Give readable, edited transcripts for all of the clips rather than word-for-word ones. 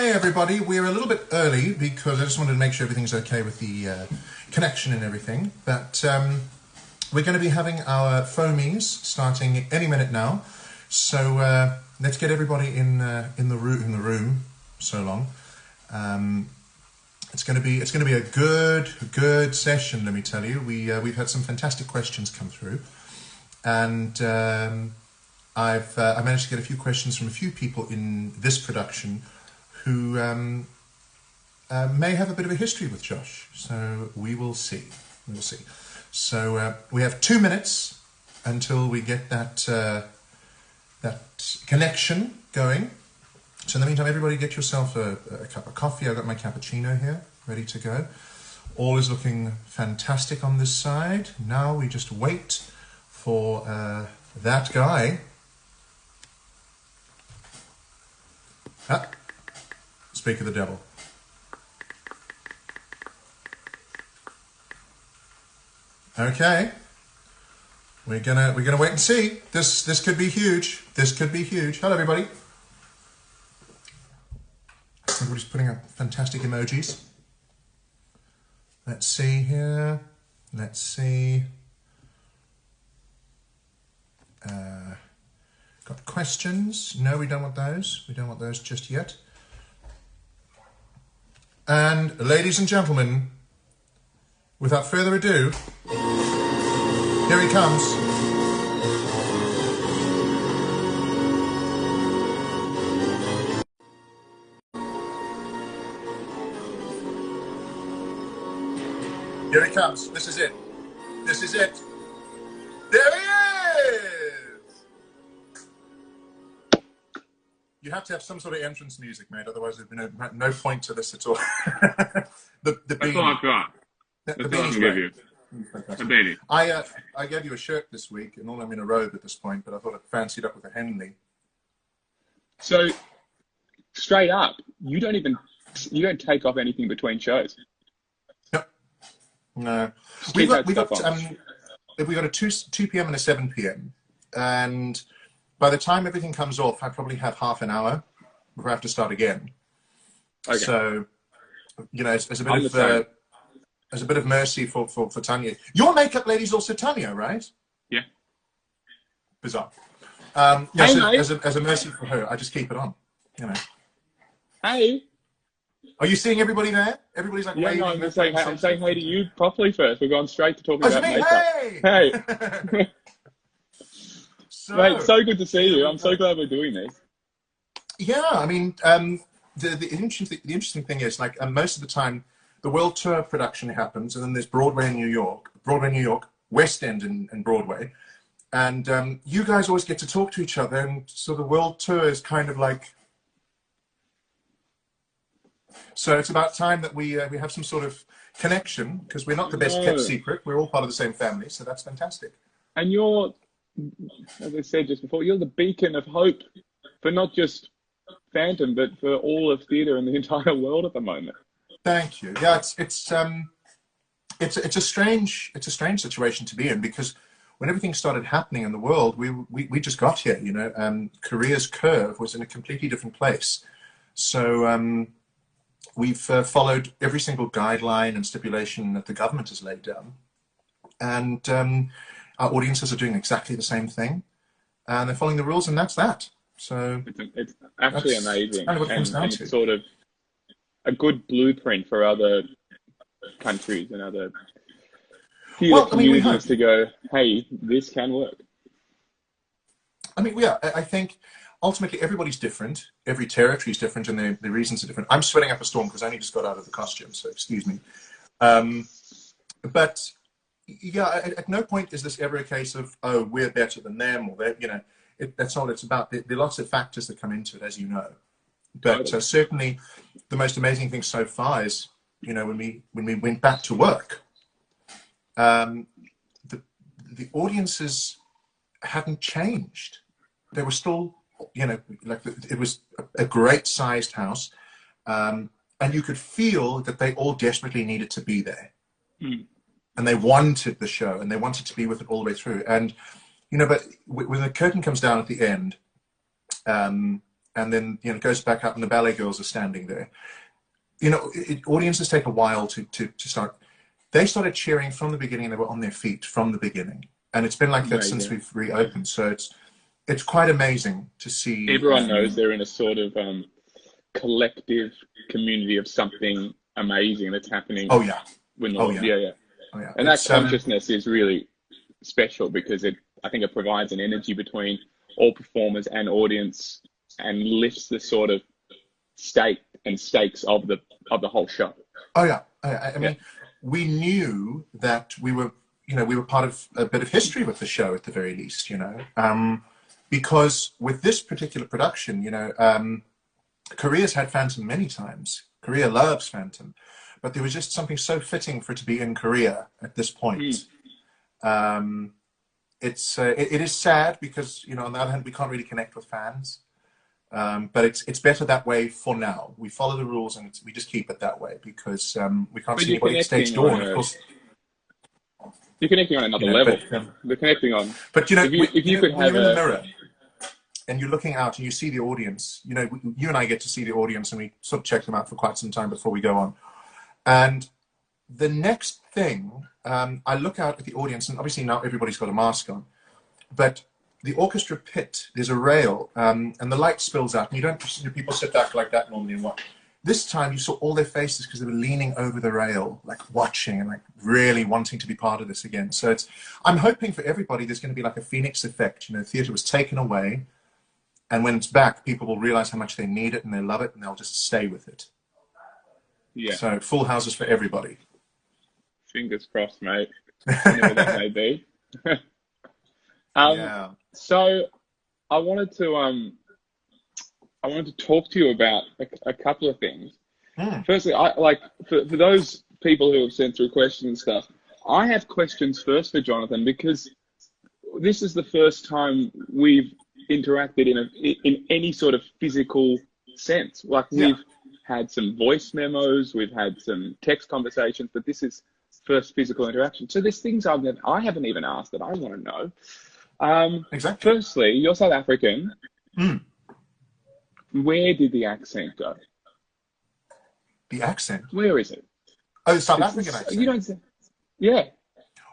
Hi everybody, we're a little bit early because I just wanted to make sure everything's okay with the connection and everything, but we're going to be having our foamies starting any minute now, so let's get everybody in the room. So long. It's going to be a good session, let me tell you. We've had some fantastic questions come through, and I managed to get a few questions from a few people in this production who may have a bit of a history with Josh. So we will see. So we have 2 minutes until we get that connection going. So in the meantime, everybody get yourself a cup of coffee. I've got my cappuccino here, ready to go. All is looking fantastic on this side. Now we just wait for that guy. Speak of the devil. Okay. We're gonna wait and see. This could be huge. Hello everybody. Everybody's putting up fantastic emojis. Let's see here. Let's see. Got questions? No, we don't want those. We don't want those just yet. And ladies and gentlemen, without further ado, here he comes. Here he comes. This is it. There he is! You have to have some sort of entrance music, mate. Otherwise, there'd be no point to this at all. the That's all I've got. That's all I can give you. A beanie. I gave you a shirt this week, and all I'm in a robe at this point, but I thought I'd fancy it up with a Henley. So, straight up, you don't take off anything between shows. No. We got a 2 p.m. and a 7 p.m. and by the time everything comes off, I probably have half an hour before I have to start again. Okay. So, as a bit of mercy for Tanya. Your makeup lady's also Tanya, right? Yeah. Bizarre. Hey, as a mercy for her, I just keep it on. Hey. Are you seeing everybody there? Everybody's like, yeah, no, I'm saying hey to you properly first. We're going straight to talking about makeup. Hey! Mate, so good to see you. I'm so glad we're doing this. Yeah, I mean, the interesting thing is, like, most of the time, the world tour production happens, and then there's Broadway in New York, West End and Broadway, and you guys always get to talk to each other, and so the world tour is kind of like. So it's about time that we have some sort of connection, because we're not the best kept secret. We're all part of the same family, so that's fantastic. And you're, as I said just before, you're the beacon of hope for not just Phantom, but for all of theatre in the entire world at the moment. Thank you. Yeah, it's a strange situation to be in, because when everything started happening in the world, we just got here. Korea's curve was in a completely different place. So. We've followed every single guideline and stipulation that the government has laid down. And our audiences are doing exactly the same thing. And they're following the rules, and that's that. So it's actually amazing. Kind of what it comes down to. It's sort of a good blueprint for other countries and other communities to go, hey, this can work. I mean, yeah, I think ultimately everybody's different. Every territory is different, and the reasons are different. I'm sweating up a storm because I only just got out of the costume, so excuse me. But yeah, at no point is this ever a case of, oh, we're better than them, or that's all it's about. There are lots of factors that come into it, as you know. But certainly, the most amazing thing so far is, when we went back to work, the audiences hadn't changed. They were still. It was a great sized house, and you could feel that they all desperately needed to be there, and they wanted the show, and they wanted to be with it all the way through. And but when the curtain comes down at the end, and then it goes back up, and the ballet girls are standing there. Audiences take a while to start. They started cheering from the beginning. They were on their feet from the beginning, and it's been like that since we've reopened. So it's quite amazing to see. Everyone knows they're in a sort of collective community of something amazing that's happening. Oh yeah. Yeah. And that consciousness is really special because I think it provides an energy between all performers and audience and lifts the sort of state and stakes of the whole show. Oh yeah. I mean, we knew that we were part of a bit of history with the show at the very least, because with this particular production, Korea's had Phantom many times. Korea loves Phantom, but there was just something so fitting for it to be in Korea at this point. It is sad because on the other hand we can't really connect with fans, but it's better that way for now. We follow the rules and we just keep it that way because we can't see anybody at stage door. Of course, you're connecting on another level. We're connecting on. But if you could have in the mirror and you're looking out and you see the audience, you and I get to see the audience and we sort of check them out for quite some time before we go on. And the next thing, I look out at the audience, and obviously now everybody's got a mask on, but the orchestra pit, there's a rail, and the light spills out, and you don't see people sit back like that normally and what. This time you saw all their faces because they were leaning over the rail, like watching and like really wanting to be part of this again. So I'm hoping for everybody there's going to be like a Phoenix effect. Theatre was taken away, and when it's back, people will realize how much they need it and they love it, and they'll just stay with it. Yeah. So full houses for everybody. Fingers crossed, mate. Whenever that may be. So I wanted to talk to you about a couple of things. Firstly, for those people who have sent through questions and stuff, I have questions first for Jonathan because this is the first time we've interacted in any sort of physical sense. Like we've had some voice memos, we've had some text conversations, but this is first physical interaction. So there's things I haven't even asked that I want to know. Exactly. Firstly, you're South African. Where did the accent go? The accent? Where is it? Oh, the South African accent. You don't say. Yeah.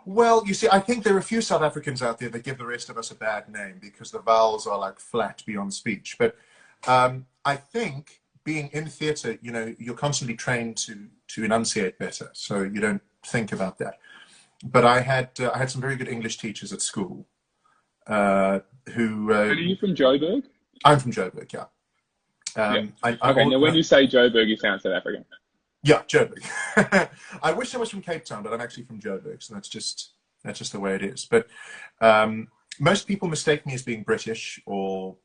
Well, you see, I think there are a few South Africans out there that give the rest of us a bad name because the vowels are like flat beyond speech. But I think being in theatre, you're constantly trained to enunciate better, so you don't think about that. But I had some very good English teachers at school who. And are you from Joburg? I'm from Joburg, yeah. Now when you say Joburg, you sound South African. Yeah, Joburg. I wish I was from Cape Town, but I'm actually from Joburg, so that's just the way it is. But most people mistake me as being British or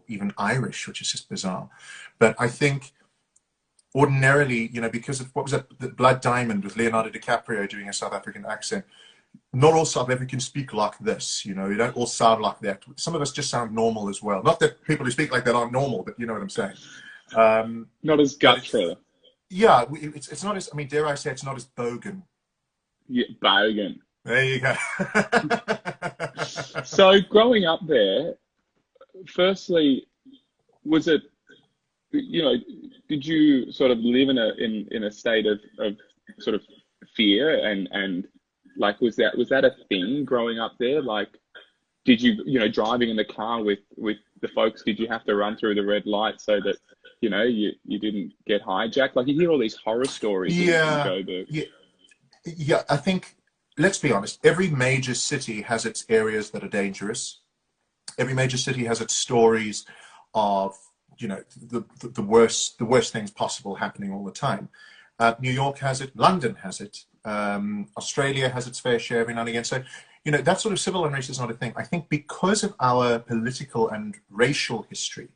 even Irish, which is just bizarre. But I think ordinarily, because of what was that, the Blood Diamond with Leonardo DiCaprio doing a South African accent, not all South Africans speak like this, you don't all sound like that. Some of us just sound normal as well. Not that people who speak like that aren't normal, but you know what I'm saying. Not as guttural. Yeah, it's not as, dare I say, it's not as bogan. Yeah, bogan. There you go. So growing up there, firstly, was it, did you sort of live in a state of sort of fear and like was that a thing growing up there? Like, did you driving in the car with the folks, did you have to run through the red light so that you didn't get hijacked? Like you hear all these horror stories. Yeah. I think, let's be honest, every major city has its areas that are dangerous. Every major city has its stories of the worst things possible happening all the time. New York has it, London has it, Australia has its fair share every now and again. So, that sort of civil unrest is not a thing. I think because of our political and racial history,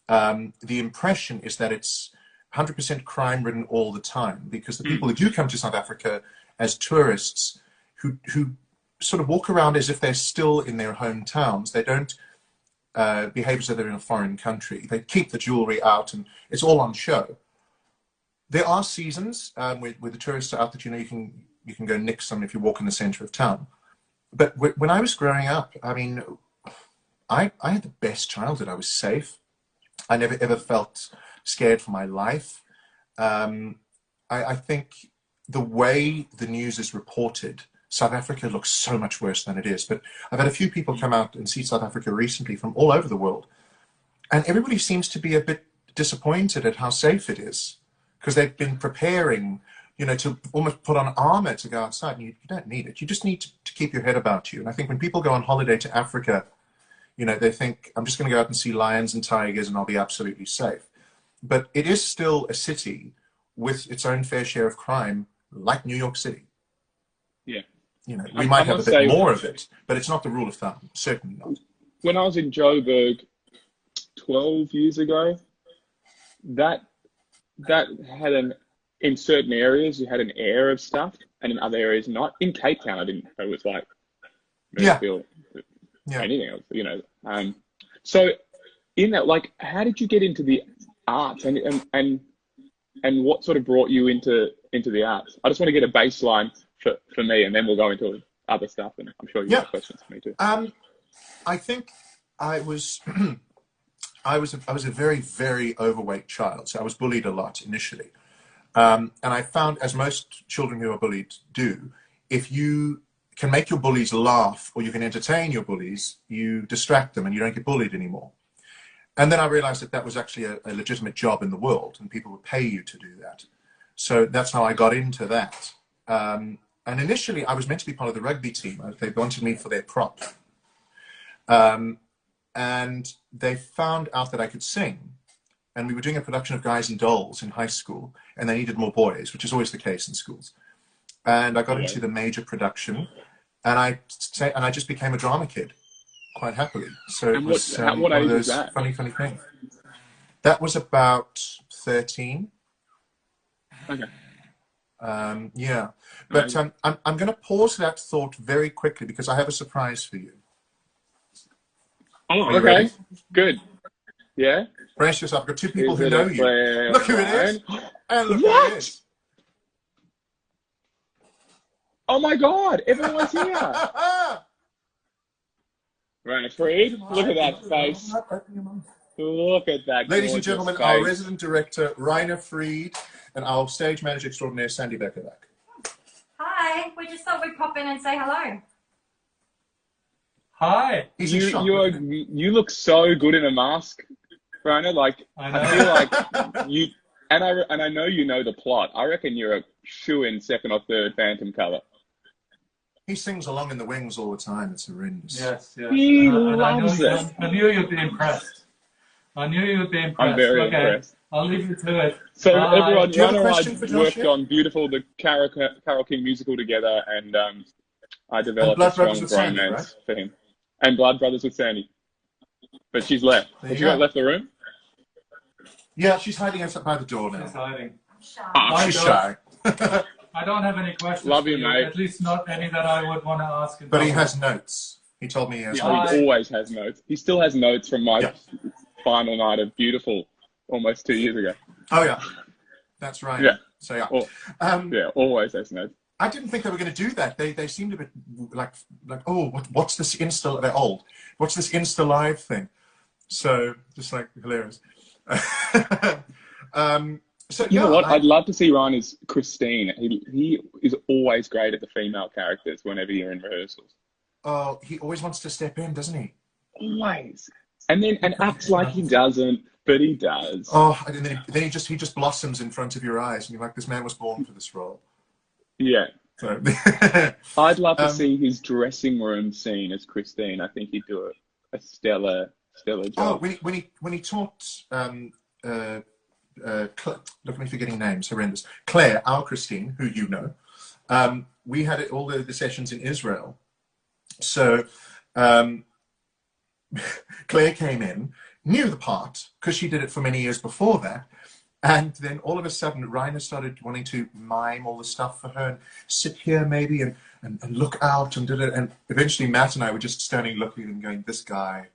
the impression is that it's 100% crime-ridden all the time, because the people who do come to South Africa as tourists, who sort of walk around as if they're still in their hometowns, they don't behave as though they're in a foreign country. They keep the jewelry out, and it's all on show. There are seasons where the tourists are out that you can go nick some if you walk in the center of town. But when I was growing up, I had the best childhood. I was safe. I never ever felt scared for my life. I think the way the news is reported, South Africa looks so much worse than it is. But I've had a few people come out and see South Africa recently from all over the world. And everybody seems to be a bit disappointed at how safe it is, because they've been preparing, to almost put on armor to go outside. And you don't need it. You just need to keep your head about you. And I think when people go on holiday to Africa, they think, I'm just going to go out and see lions and tigers and I'll be absolutely safe. But it is still a city with its own fair share of crime, like New York City. Yeah. We might have a bit more of it, but it's not the rule of thumb. Certainly not. When I was in Joburg 12 years ago, that had in certain areas, you had an air of stuff, and in other areas not. In Cape Town, I didn't know it was like, feel anything else, So in that, like, how did you get into the arts and what sort of brought you into the arts? I just want to get a baseline for me, and then we'll go into other stuff, and I'm sure you have questions for me too. I think I was I was a very, very overweight child, so I was bullied a lot initially. And I found, as most children who are bullied do, if you can make your bullies laugh or you can entertain your bullies, you distract them and you don't get bullied anymore. And then I realized that was actually a legitimate job in the world and people would pay you to do that. So that's how I got into that. And initially I was meant to be part of the rugby team. They wanted me for their prop. And they found out that I could sing. And we were doing a production of Guys and Dolls in high school, and they needed more boys, which is always the case in schools. And I got into the major production, and I just became a drama kid, quite happily. So it was one of those funny things. That was about 13. Okay. Yeah, but I'm going to pause that thought very quickly because I have a surprise for you. Oh, okay, ready? Good. Yeah. Brace yourself. I've got two people who know you. Look who it is. And look who it is. Oh my God! Everyone's here. Right, Freed. Look at that face. Look at that. Ladies and gentlemen, face. Our resident director, Rainer Freed, and our stage manager extraordinaire, Sandy Beckerback. Hi. We just thought we'd pop in and say hello. Hi. You look so good in a mask, Rainer. Like I feel like you, and I know you know the plot. I reckon you're a shoo-in second or third Phantom cover. He sings along in the wings all the time. It's horrendous. Yes. He loves it. I knew you'd be impressed. I'm very impressed. I'll leave you to it. So everyone, Rainer and I worked yet? on the Carol King musical together, and I developed a strong romance for him. And Blood Brothers with Sandy. But she's left. Has she not left the room? Yeah, she's hiding outside by the door now. She's hiding. She's shy. I don't have any questions. Love you, mate. At least not any that I would want to ask. But he has notes. He told me he has notes. He always has notes. He still has notes from my final night of Beautiful almost 2 years ago. Oh, yeah. That's right. Yeah. So, yeah. Always has notes. I didn't think they were going to do that. They seemed a bit like oh, what's this Insta? They're old. What's this Insta Live thing? So just like hilarious. So you know what? I'd love to see Rainer's Christine. He is always great at the female characters whenever you're in rehearsals. Oh, he always wants to step in, doesn't he? Always. And acts like he doesn't, but he does. Oh, and then he just blossoms in front of your eyes, and you're like, this man was born for this role. Yeah. So. I'd love to see his dressing room scene as Christine. I think he'd do a stellar job. Oh, when he taught look at me forgetting names, horrendous. Claire, our Christine, who you know, we had all the sessions in Israel. So Claire came in, knew the part because she did it for many years before that. And then all of a sudden, Rainer started wanting to mime all the stuff for her and sit here maybe and look out and did it. And eventually Matt and I were just standing looking and going, this guy,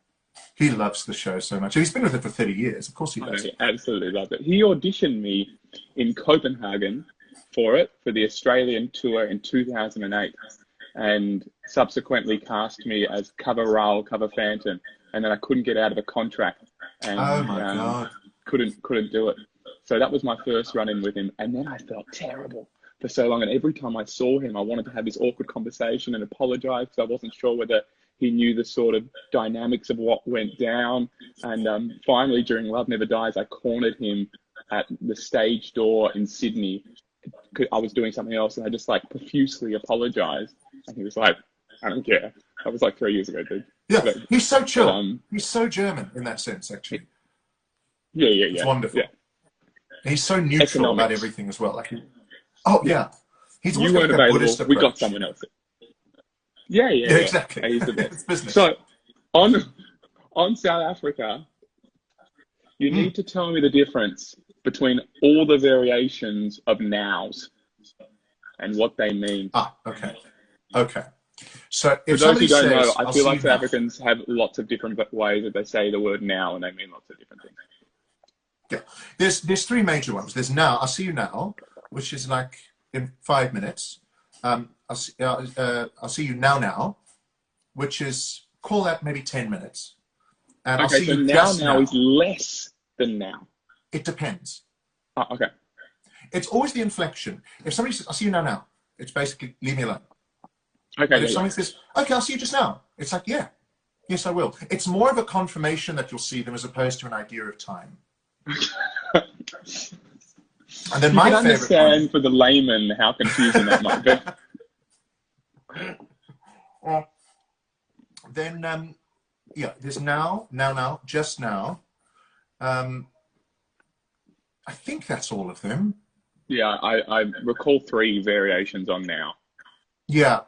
he loves the show so much. He's been with it for 30 years. Of course he does. He absolutely loves it. He auditioned me in Copenhagen for the Australian tour in 2008 and subsequently cast me as cover Raoul, cover Phantom. And then I couldn't get out of a contract Oh and my God. couldn't do it. So that was my first run-in with him, and then I felt terrible for so long. And every time I saw him, I wanted to have this awkward conversation and apologize because I wasn't sure whether he knew the sort of dynamics of what went down. And finally, during Love Never Dies, I cornered him at the stage door in Sydney. I was doing something else, and I just like profusely apologized. And he was like, I don't care. That was like 3 years ago, dude. Yeah, But, he's so chill. but, He's so German in that sense, actually. yeah. It's wonderful. Yeah. And he's so neutral about everything as well. Like, yeah. He's always You weren't got like a available. Buddhist We got approach. someone else. Yeah. Exactly. He's the best. It's business. So on South Africa, you need to tell me the difference between all the variations of nows and what they mean. Okay. So For if those who somebody don't know, says, I feel like South Africans have lots of different ways that they say the word now, and they mean lots of different things. Yeah, there's three major ones. There's now, I'll see you now, which is like in 5 minutes. I'll see you now, which is, call that maybe 10 minutes. And I'll see so you now now is less than now. It depends. Oh, okay. It's always the inflection. If somebody says, I'll see you now, it's basically, leave me alone. Okay. But if somebody says, okay, I'll see you just now, it's like, yeah, yes, I will. It's more of a confirmation that you'll see them as opposed to an idea of time. And then you can understand for the layman how confusing that might be. Then, there's now, just now. I think that's all of them. Yeah, I recall 3 variations on now. Yeah,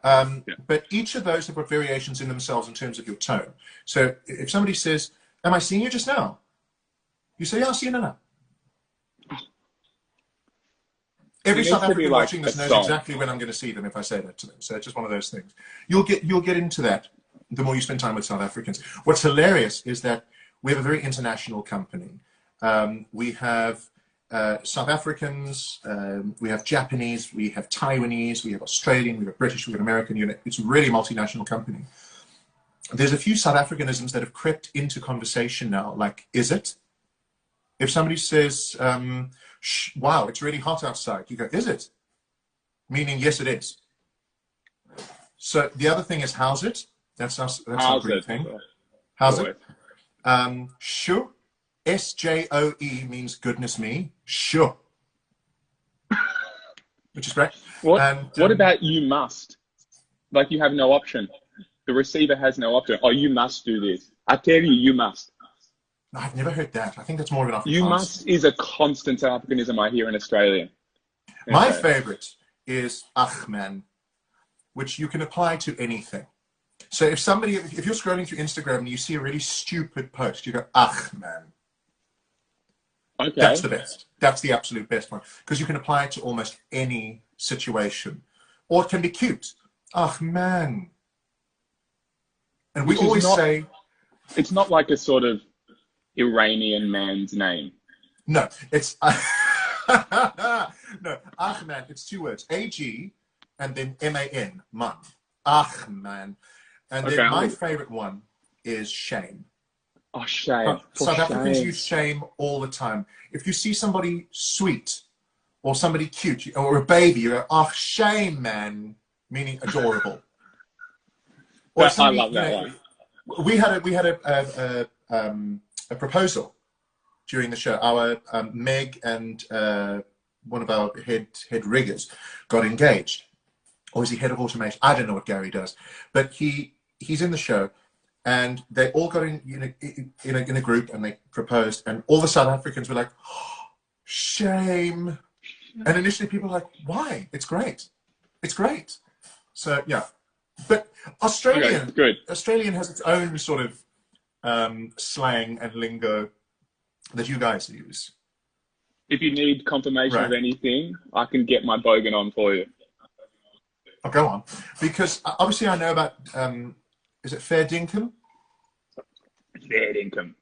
but each of those have got variations in themselves in terms of your tone. So if somebody says, am I seeing you just now? You say, yeah, I'll see you now. Every South African watching this knows exactly when I'm going to see them if I say that to them. So it's just one of those things. You'll get into that the more you spend time with South Africans. What's hilarious is that we have a very international company. We have South Africans, we have Japanese, we have Taiwanese, we have Australian, we have British, we have American. It's a really multinational company. There's a few South Africanisms that have crept into conversation now, like, is it? If somebody says, wow, it's really hot outside, you go, is it? Meaning, yes, it is. So the other thing is, how's it? That's a great thing. How's it? Sure. SJOE means goodness me. Sure. Which is great. What about you must? Like you have no option. The receiver has no option. Oh, you must do this. I tell you, you must. No, I've never heard that. I think that's more of an Afrikaans. You must is a constant South Africanism I hear in Australia. My favorite is ach man, which you can apply to anything. So if you're scrolling through Instagram and you see a really stupid post, you go, ach man. Okay. That's the best. That's the absolute best one. Because you can apply it to almost any situation. Or it can be cute. Ach man. And we always say... It's not like a sort of Iranian man's name. No, it's... no, ach man, it's 2 words. A-G and then M-A-N, man. Ach man. And then my favorite one is shame. Oh, shame. South Africans use shame all the time. If you see somebody sweet or somebody cute or a baby, you go, oh, shame, man, meaning adorable. Or I love that one. We had a proposal during the show. Our Meg and one of our head riggers got engaged. Or is he head of automation? I don't know what Gary does, but he's in the show. And they all got in a group and they proposed, and all the South Africans were like, oh, shame. And initially people were like, why? It's great. It's great. So yeah. But Australian has its own sort of slang and lingo that you guys use. If you need confirmation of anything, I can get my bogan on for you. I'll go on. Because obviously I know about is it fair dinkum? Fair dinkum.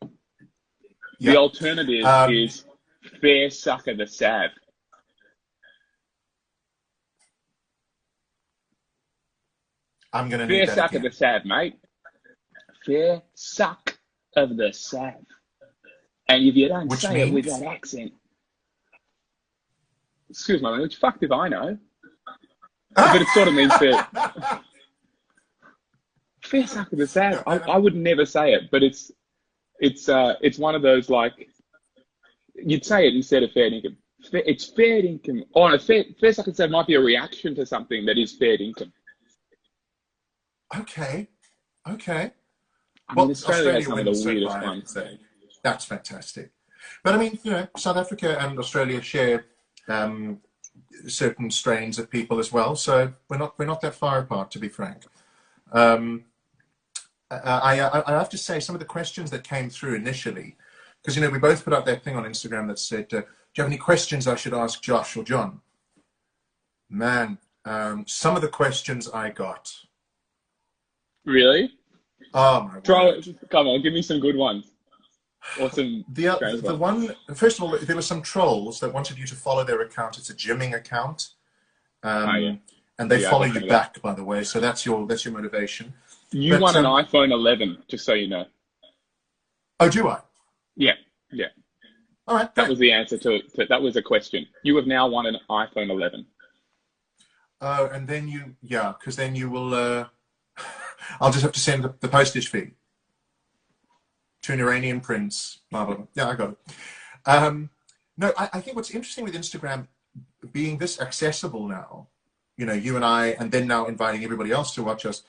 Yeah. The alternative is fair sucker the sav. I'm going to need that suck again. of the sav, mate. Fair suck of the sav. And if you don't Which say it with means? that accent, excuse my language, fucked if I know. But it sort of means that fair sucker to sad. I would never say it, but it's one of those, like, you'd say it instead of fair dinkum. It's fair dinkum. Oh no, fair sucker to sad might be a reaction to something that is fair dinkum. Okay. I Well, mean, Australia has some of the wins so weirdest far, I ones. would say. That's fantastic. But I mean, South Africa and Australia share certain strains of people as well, so we're not that far apart, to be frank. I have to say, some of the questions that came through initially, because we both put out that thing on Instagram that said, "Do you have any questions I should ask Josh or John?" Man, some of the questions I got. Really? Oh my word! Come on, give me some good ones. Or some the one. First of all, there were some trolls that wanted you to follow their account. It's a gymming account, and they follow you back, by the way. So that's your motivation. You won an iPhone 11, just so you know. Oh, do I? Yeah. All right. That was the answer to that was a question. You have now won an iPhone 11. Oh, and then because then you will. I'll just have to send the postage fee to an Iranian prince. Blah blah blah. Yeah, I got it. No, I think what's interesting with Instagram being this accessible now, you and I, and then now inviting everybody else to watch us.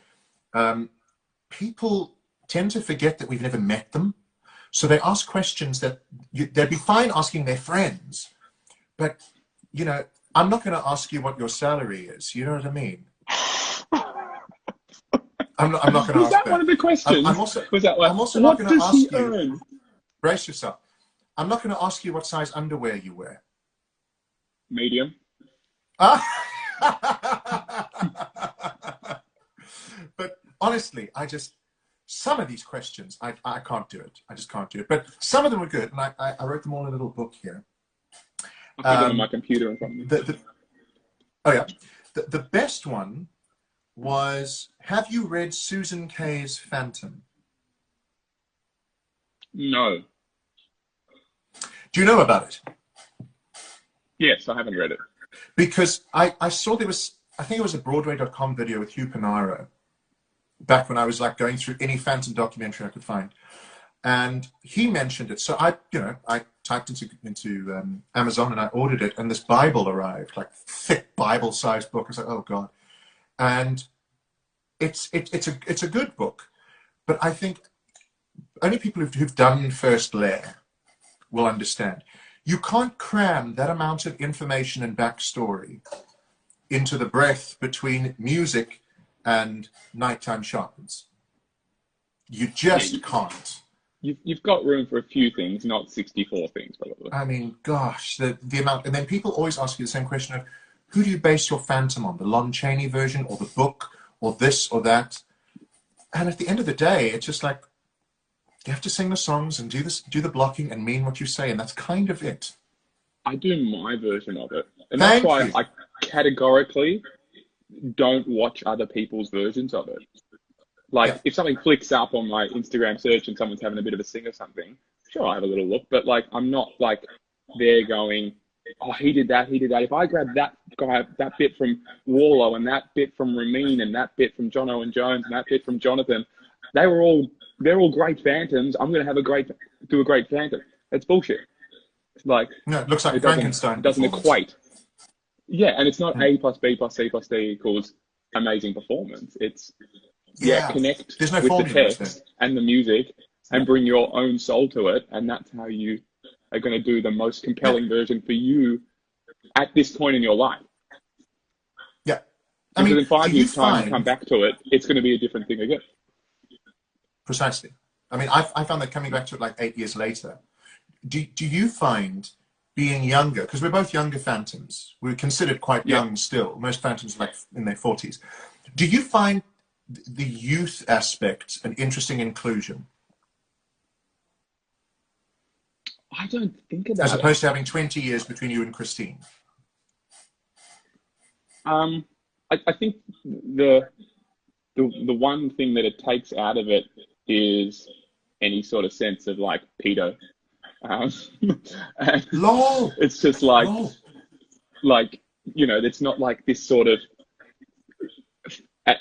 People tend to forget that we've never met them. So they ask questions that they'd be fine asking their friends. But, I'm not going to ask you what your salary is. You know what I mean? I'm not going to ask that. Was that one of the questions? I'm also what not going to does ask he you. earn? Brace yourself. I'm not going to ask you what size underwear you wear. Medium. But honestly, some of these questions, I can't do it. I just can't do it. But some of them are good, and I wrote them all in a little book here. I'll put them on my computer in front of me. The best one was, have you read Susan Kay's Phantom? No. Do you know about it? Yes, I haven't read it. Because I saw I think it was a Broadway.com video with Hugh Panaro, back when I was like going through any Phantom documentary I could find. And he mentioned it. So I typed into Amazon and I ordered it, and this Bible arrived, like thick Bible-sized book. I was like, oh God. And it's a good book, but I think only people who've done First Lair will understand. You can't cram that amount of information and backstory into the breath between music and nighttime sharpens. You just can't. You've got room for a few things, not 64 things, probably. I mean, gosh, the amount. And then people always ask you the same question of, who do you base your Phantom on? The Lon Chaney version, or the book, or this or that? And at the end of the day, it's just like, you have to sing the songs and do the blocking and mean what you say, and that's kind of it. I do my version of it. And that's why I categorically don't watch other people's versions of it. Like, if something clicks up on my Instagram search and someone's having a bit of a sing or something, sure, I'll have a little look. But, like, I'm not, like, there going, oh, he did that. If I grab that guy, that bit from Warlow and that bit from Ramin and that bit from John Owen Jones and that bit from Jonathan, they're all great Phantoms. I'm going to do a great Phantom. That's bullshit. It's like, no, it looks like Frankenstein. It doesn't equate. Yeah, and it's not A plus B plus C plus D equals amazing performance. It's connect with the text and the music and bring your own soul to it, and that's how you are going to do the most compelling version for you at this point in your life. Yeah. Because in 5 years' time, you come back to it, it's going to be a different thing again. Precisely. I mean, I found that coming back to it like 8 years later. Do you find being younger, because we're both younger Phantoms, we're considered quite young still, most Phantoms are like in their 40s. Do you find the youth aspect an interesting inclusion? I don't think about it. As opposed to having 20 years between you and Christine. I think the one thing that it takes out of it is any sort of sense of like pedo. Um, and Lol. it's just like, Lol. you know, it's not like this sort of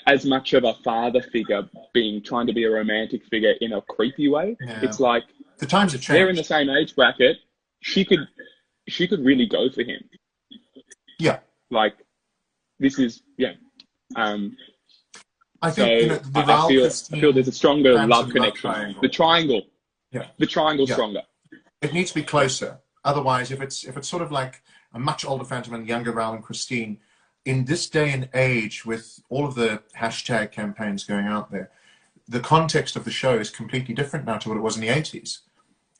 as much of a father figure being trying to be a romantic figure in a creepy way. Yeah. It's like The times have they're in the changed. same age bracket. She could really go for him. Yeah. Like this is I so think, you know, the I feel there's a stronger Phantom love love connection. triangle. The triangle. Yeah. The triangle's Yeah. stronger. It needs to be closer. Otherwise, if it's sort of like a much older Phantom and younger Val and Christine, in this day and age, with all of the hashtag campaigns going out there, the context of the show is completely different now to what it was in the 80s.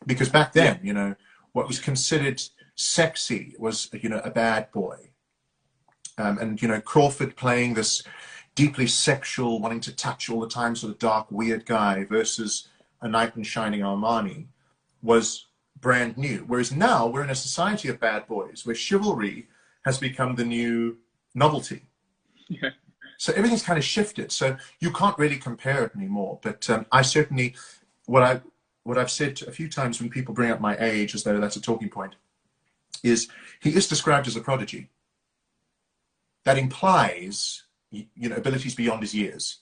Because back then, you know, what was considered sexy was, you know, a bad boy. And, you know, Crawford playing this deeply sexual, wanting to touch all the time, sort of dark, weird guy versus a knight in shining Armani was brand new. Whereas now we're in a society of bad boys where chivalry has become the new novelty. Yeah. So everything's kind of shifted. So you can't really compare it anymore. But I certainly, what I've said a few times when people bring up my age as though that's a talking point, is he is described as a prodigy. That implies, you know, abilities beyond his years.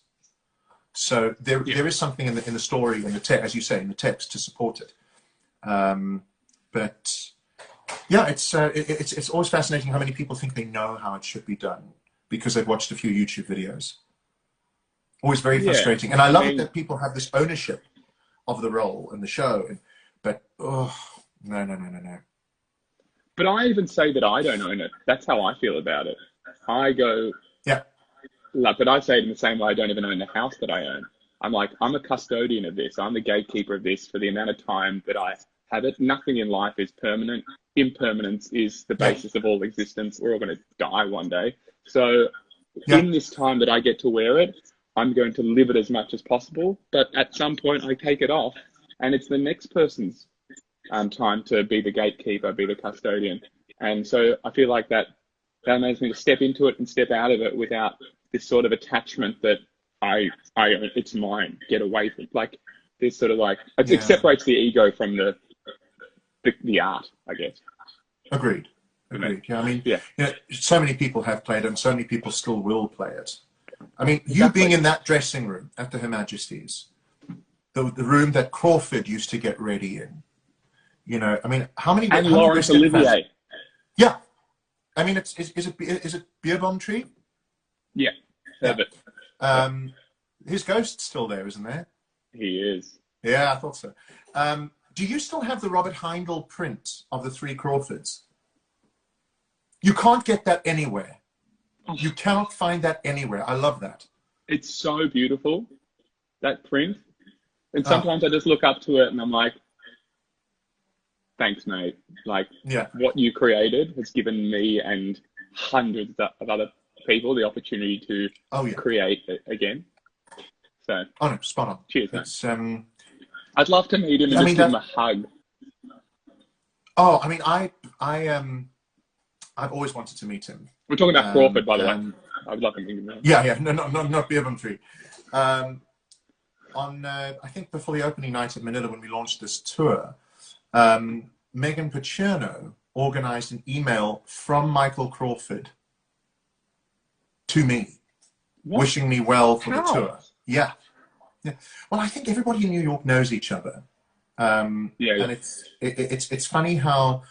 So there is something in the story, in the text, as you say, in the text to support it. But yeah, it's always fascinating how many people think they know how it should be done because they've watched a few YouTube videos. Always very frustrating. And I love it that people have this ownership of the role and the show. But, oh, no. But I even say that I don't own it. That's how I feel about it. I go, yeah. But I say it in the same way I don't even own the house that I own. I'm like, I'm a custodian of this. I'm the gatekeeper of this for the amount of time that I have it. Nothing in life is permanent. Impermanence is the basis of all existence. We're all going to die one day. So in this time that I get to wear it, I'm going to live it as much as possible. But at some point I take it off and it's the next person's time to be the gatekeeper, be the custodian. And so I feel like that allows me to step into it and step out of it without this sort of attachment that it's mine, get away from, like this sort of like, it separates the ego from the art, I guess. Agreed. Yeah, I mean, you know, so many people have played it and so many people still will play it. I mean, you being in that dressing room at the Her Majesty's, the room that Crawford used to get ready in, you know, I mean, how many... And Laurence Olivier. Yeah. I mean, is it Beer Bomb Tree? Yeah. Herbert. His ghost's still there, isn't there? He is. Yeah, I thought so. Do you still have the Robert Heindel print of the three Crawfords? You can't get that anywhere. You cannot find that anywhere. I love that. It's so beautiful, that print. And sometimes I just look up to it and I'm like, thanks, mate. Like, what you created has given me and hundreds of other people the opportunity to create it again. So, no, spot on. Cheers, mate. I'd love to meet him and just give him a hug. Oh, I mean, I've always wanted to meet him. We're talking about Crawford, by the way. I'd love to meet him. Yeah, no, not Beer Bomb Tree. I think before the opening night at Manila when we launched this tour, Megan Pacherno organized an email from Michael Crawford to me, wishing me well for the tour. Yeah. Well, I think everybody in New York knows each other. And it's funny how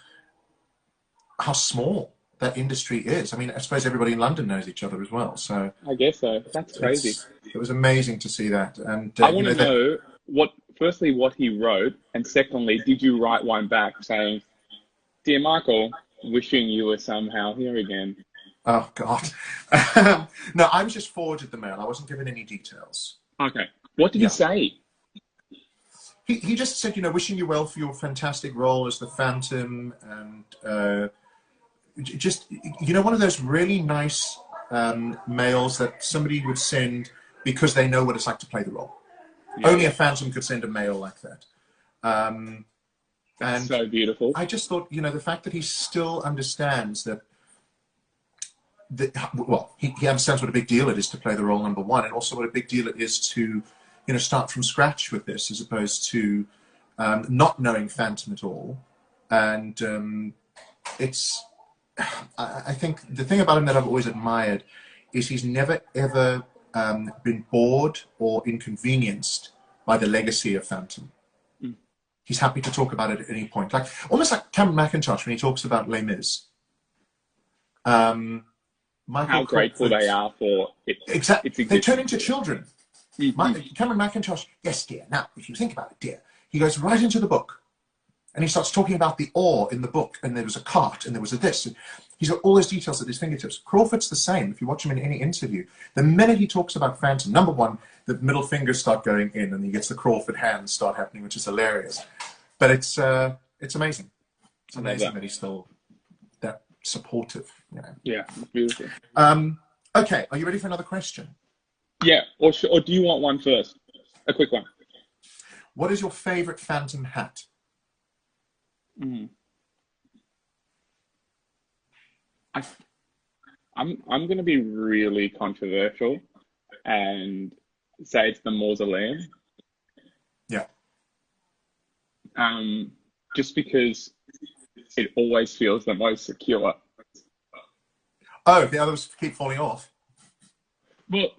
small that industry is. I mean, I suppose everybody in London knows each other as well. So I guess so. That's crazy. It was amazing to see that. And I want to know firstly what he wrote, and secondly, did you write one back saying, "Dear Michael, wishing you were somehow here again"? Oh God, no! I was just forwarded the mail. I wasn't given any details. Okay, what did he say? He just said, you know, wishing you well for your fantastic role as the Phantom, and just, you know, one of those really nice mails that somebody would send because they know what it's like to play the role. Only a Phantom could send a mail like that. And so beautiful. I just thought, you know, the fact that he still understands that, he understands what a big deal it is to play the role #1, and also what a big deal it is to, you know, start from scratch with this, as opposed to not knowing Phantom at all. And I think the thing about him that I've always admired is he's never ever been bored or inconvenienced by the legacy of Phantom. He's happy to talk about it at any point, like almost like Cameron McIntosh when he talks about Les Mis. How grateful they are for it. Exactly, they turn into children. Cameron McIntosh, yes, dear. Now, if you think about it, dear, he goes right into the book, and he starts talking about the ore in the book, and there was a cart, and there was a this, and he's got all those details at his fingertips. Crawford's the same. If you watch him in any interview, the minute he talks about Phantom, number one, the middle fingers start going in, and he gets the Crawford hands start happening, which is hilarious. But it's amazing. It's amazing that he's still that supportive. You know? Yeah, it's beautiful. Okay, are you ready for another question? Yeah, or do you want one first? A quick one. What is your favorite Phantom hat? I'm going to be really controversial and say it's the Mausoleum. Yeah. Just because it always feels the most secure. Oh, the others keep falling off. Well,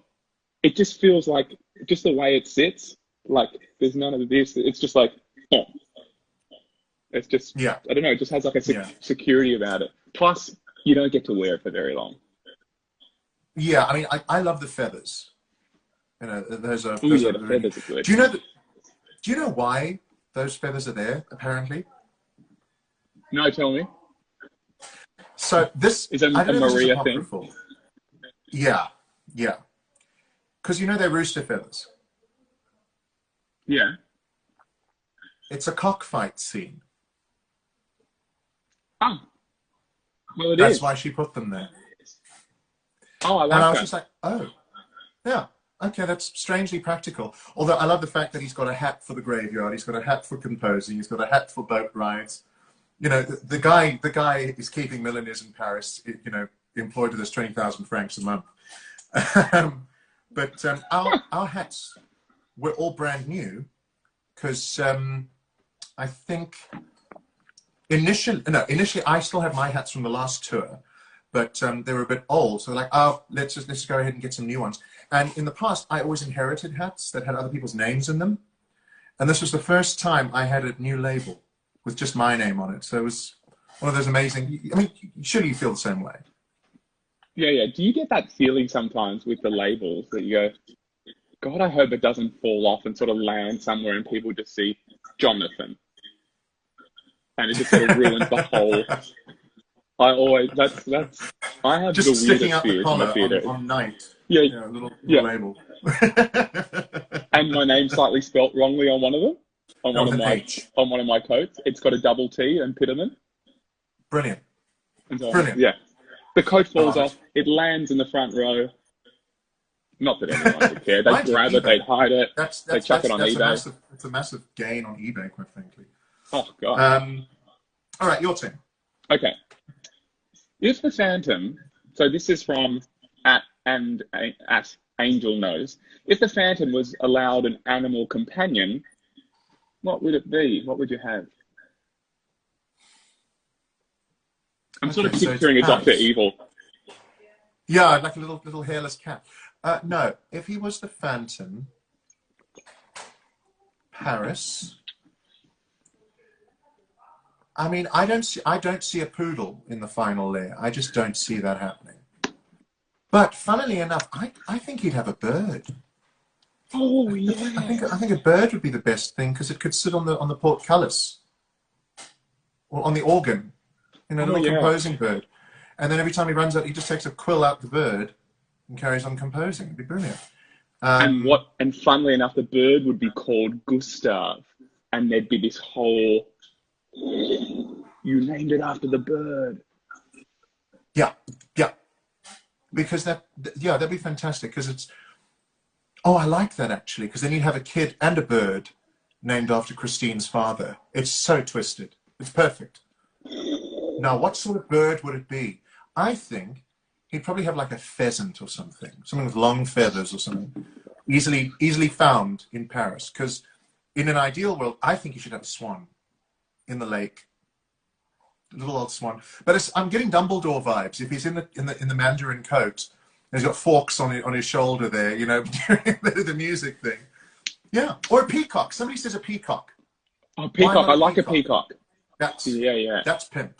it just feels like just the way it sits. Like there's none of this. It's just like, oh. It's just, I don't know. It just has like a security about it. Plus, you don't get to wear it for very long. Yeah, I mean, I love the feathers. You know, the feathers are good. Do you know why those feathers are there? Apparently. No, tell me. So this is a Maria thing. Yeah. Because you know they're rooster feathers. Yeah. It's a cockfight scene. Oh. Well, That's why she put them there. Oh, I like that. And I was just like, oh, yeah, okay, that's strangely practical. Although I love the fact that he's got a hat for the graveyard, he's got a hat for composing, he's got a hat for boat rides. You know, the guy is keeping millionaires in Paris, you know, employed with us 20,000 francs a month. But our hats were all brand new because I think initially I still have my hats from the last tour, but they were a bit old. So like, oh, let's just go ahead and get some new ones. And in the past, I always inherited hats that had other people's names in them. And this was the first time I had a new label with just my name on it. So it was one of those amazing, I mean, surely you feel the same way. Yeah. Do you get that feeling sometimes with the labels that you go, God, I hope it doesn't fall off and sort of land somewhere and people just see Jonathan. And it just sort of ruins the whole. I have just the weirdest fears in the theatre. On night. Yeah, little label. And my name's slightly spelt wrongly on one of them. On one of my coats. It's got a double T and Piterman. Brilliant. So, Brilliant. Yeah. The coat falls off. It lands in the front row. Not that anyone would care. They grab it, they hide it, they chuck it on eBay. It's a massive gain on eBay, quite frankly. Oh, God. All right, your turn. Okay. If the Phantom, so this is from at Angel Knows, if the Phantom was allowed an animal companion, what would it be? What would you have? I'm sort of picturing a Dr. Evil. Yeah, like a little hairless cat. No, if he was the Phantom, Paris. I mean, I don't see a poodle in the final layer. I just don't see that happening. But funnily enough, I think he'd have a bird. Oh yeah. I think a bird would be the best thing because it could sit on the portcullis or on the organ, you know, a little composing bird. And then every time he runs out, he just takes a quill out the bird and carries on composing. It'd be brilliant. And funnily enough, the bird would be called Gustav, and there'd be this whole. You named it after the bird. Yeah. Because that'd be fantastic. Because it's. Oh, I like that actually. Because then you'd have a kid and a bird named after Christine's father. It's so twisted. It's perfect. Now, what sort of bird would it be? I think he'd probably have like a pheasant or something with long feathers or something, easily found in Paris. Because in an ideal world, I think you should have a swan in the lake, little old swan. But I'm getting Dumbledore vibes. If he's in the Mandarin coat, and he's got forks on his shoulder there, you know, during the music thing. Yeah, or a peacock. Somebody says a peacock. Oh, peacock! I like a peacock. That's yeah. That's pimp.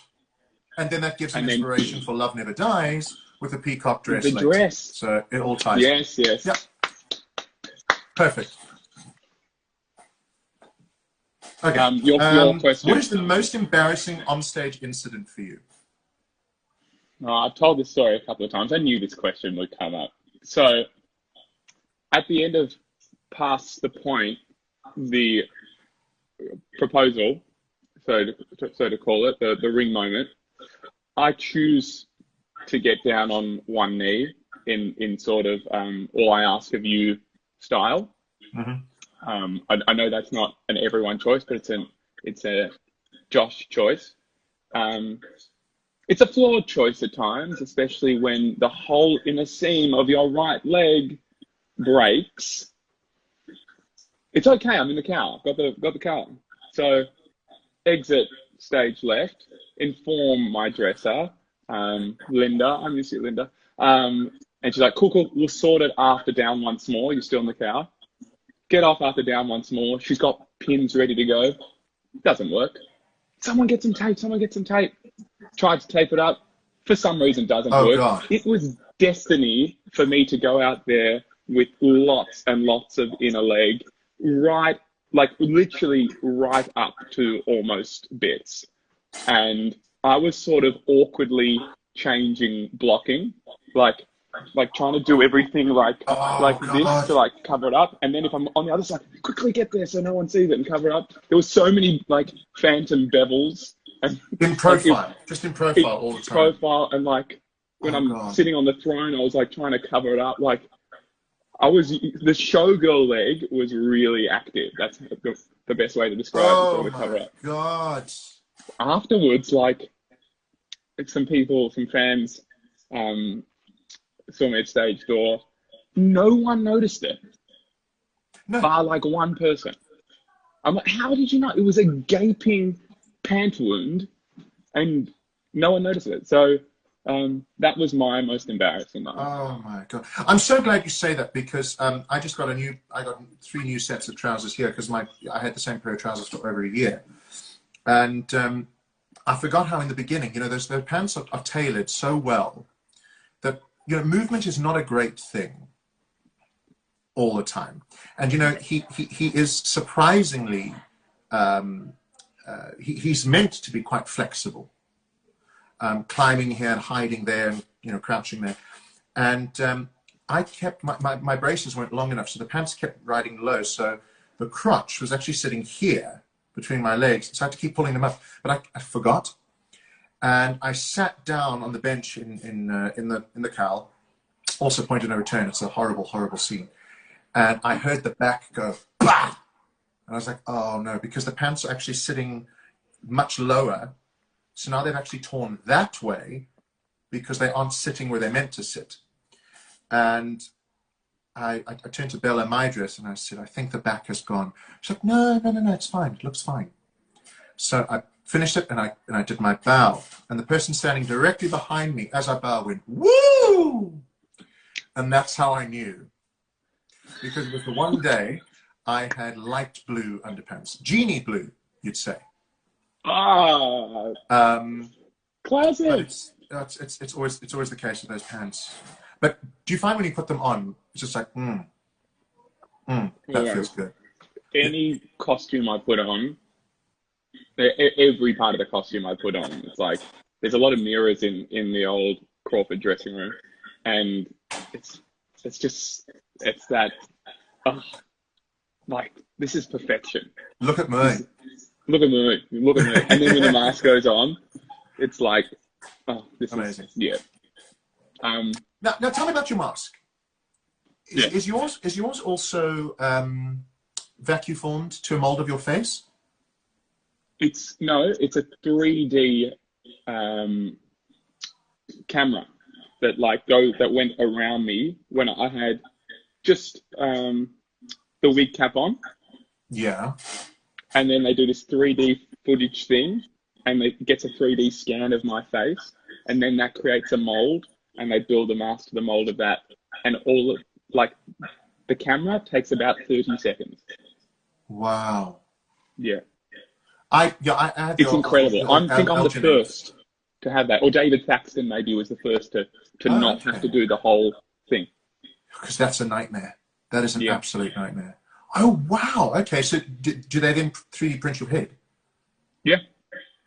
And then that gives an inspiration for Love Never Dies with a peacock dress. The dress. So it all ties. Yes. Yeah. Perfect. Okay. Your question. What is the most embarrassing onstage incident for you? Oh, I've told this story a couple of times. I knew this question would come up. So, at the end of Past the Point, the proposal, so to call it, the ring moment, I choose to get down on one knee in sort of all I ask of you style. Mm-hmm. I know that's not an everyone choice, but it's a Josh choice. It's a flawed choice at times, especially when the whole inner seam of your right leg breaks. It's okay. I'm in the car. Got the car. So exit stage left. Inform my dresser, Linda. I miss you, Linda. And she's like, cool. We'll sort it after down once more. You're still in the car. Get off after down once more. She's got pins ready to go. Doesn't work. Someone get some tape. Tried to tape it up. For some reason, doesn't work. God. It was destiny for me to go out there with lots and lots of inner leg, literally right up to almost bits. And I was sort of awkwardly changing blocking, like trying to do everything this to cover it up. And then if I'm on the other side, quickly get there so no one sees it and cover it up. There was so many phantom bevels. And, in profile, just in profile all the time. Profile and when I'm sitting on the throne, I was trying to cover it up. The showgirl leg was really active. That's the best way to describe it. Oh my God. Afterwards, some fans saw me at stage door. No one noticed it. No. Bar one person. I'm like, how did you know? It was a gaping pant wound and no one noticed it. So that was my most embarrassing moment. Oh my God. I'm so glad you say that because I got 3 new sets of trousers here because I had the same pair of trousers for over a year. And I forgot how in the beginning, those pants are tailored so well that, movement is not a great thing all the time. And, he is surprisingly, he's meant to be quite flexible. Climbing here and hiding there and, crouching there. And I kept, my braces weren't long enough, so the pants kept riding low. So the crotch was actually sitting here between my legs. So I had to keep pulling them up, but I forgot. And I sat down on the bench in the cowl, also Point of No Return. It's a horrible, horrible scene. And I heard the back go, bah! And I was like, oh no, because the pants are actually sitting much lower. So now they've actually torn that way because they aren't sitting where they're meant to sit. And I turned to Bella, my dress, and I said, I think the back has gone. She's like, no, it's fine. It looks fine. So I finished it and I did my bow. And the person standing directly behind me as I bow went, woo! And that's how I knew. Because it was the one day I had light blue underpants. Genie blue, you'd say. Classic. It's always the case with those pants. But do you find when you put them on, it's just like, that feels good. Any costume I put on, every part of the costume I put on, it's like there's a lot of mirrors in the old Crawford dressing room, and it's that this is perfection. Look at me. Look at me. And then when the mask goes on, it's like, this amazing. Now tell me about your mask. Is yours also vacuum formed to a mold of your face? It's a 3D camera that went around me when I had just the wig cap on. Yeah. And then they do this 3D footage thing, and it gets a 3D scan of my face, and then that creates a mold, and they build a mask to the mold of that, and all of, like, the camera takes about 30 seconds. Wow. Yeah. I had It's incredible. I think I'm the Elgin. first to have that. Or David Thaxton maybe was the first to not have to do the whole thing. Because that's a nightmare. That is an Yeah. absolute nightmare. Oh, wow. Okay, so do they then 3D print your head? Yeah.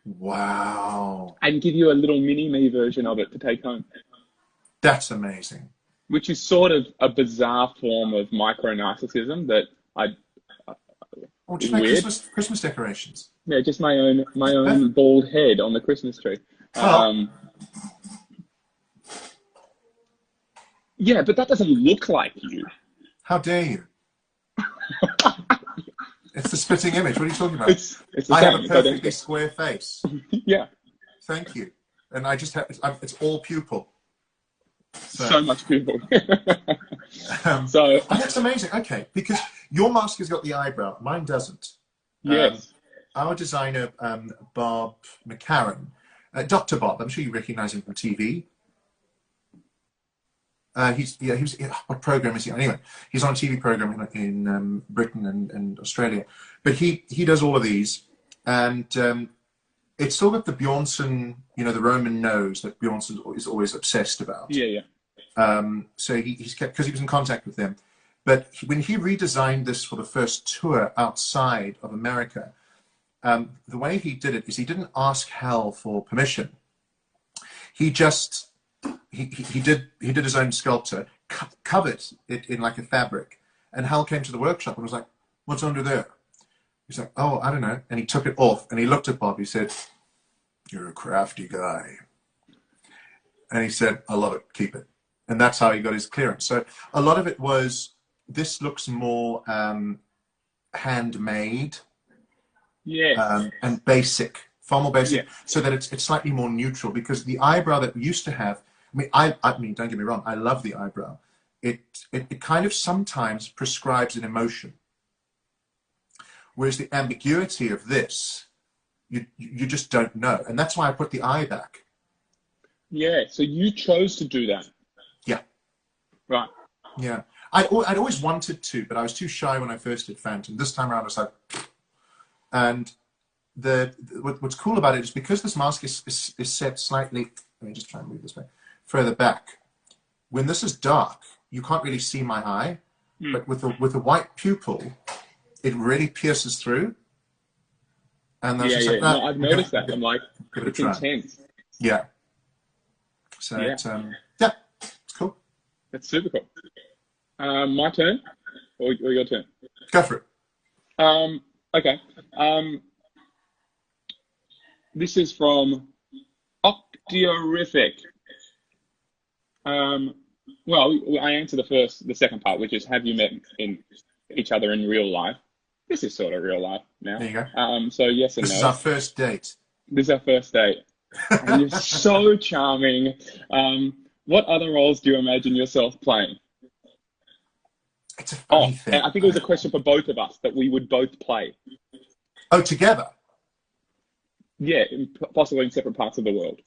Wow. And give you a little mini-me version of it to take home. That's amazing. Which is sort of a bizarre form of micro-narcissism that Or just Weird. make Christmas decorations. yeah, just my own bald head on the Christmas tree. Yeah, but that doesn't look like you. How dare you? It's the spitting image. What are you talking about? It's the I same. have a It's perfectly identical. square face. Yeah. Thank you. And I just have, it's all pupil. So much people. Oh, that's amazing. Okay, because your mask has got the eyebrow. Mine doesn't. Yes. Our designer, Bob McCarran, Dr. Bob, I'm sure you recognize him from TV. What program is he on? Anyway, he's on a TV program in Britain and Australia. But he does all of these. And it's still got the Bjornsson, the Roman nose that Bjornsson is always obsessed about. Yeah. So he's kept, because he was in contact with them. But when he redesigned this for the first tour outside of America, the way he did it is he didn't ask Hal for permission. He just he did his own sculpture, covered it in like a fabric, and Hal came to the workshop and was like, "What's under there?" He's like, "Oh, I don't know." And he took it off and he looked at Bob. He said, "You're a crafty guy." And he said, "I love it. Keep it." And that's how he got his clearance. So a lot of it was, this looks more handmade, and basic, far more basic, so that it's slightly more neutral. Because the eyebrow that we used to have, I mean, don't get me wrong, I love the eyebrow. It kind of sometimes prescribes an emotion, whereas the ambiguity of this, you just don't know, and that's why I put the eye back. Yeah. So you chose to do that. Yeah. Right. Yeah. I'd always wanted to, but I was too shy when I first did Phantom. This time around, I was like, and what's cool about it is because this mask is set slightly, let me just try and move this way, further back. When this is dark, you can't really see my eye, but with a white pupil, it really pierces through. And that's like, no, I've noticed that. I'm like, it's intense. Yeah. So it's cool. That's super cool. My turn, or your turn? Go for it. Okay. This is from Octiorific. Well, I answered the second part, which is, have you met each other in real life? This is sort of real life now. There you go. So yes and no. This is our first date. This is our first date. And you're so charming. What other roles do you imagine yourself playing? It's a funny thing. And I think it was a question for both of us that we would both play. Oh, together? Yeah, possibly in separate parts of the world.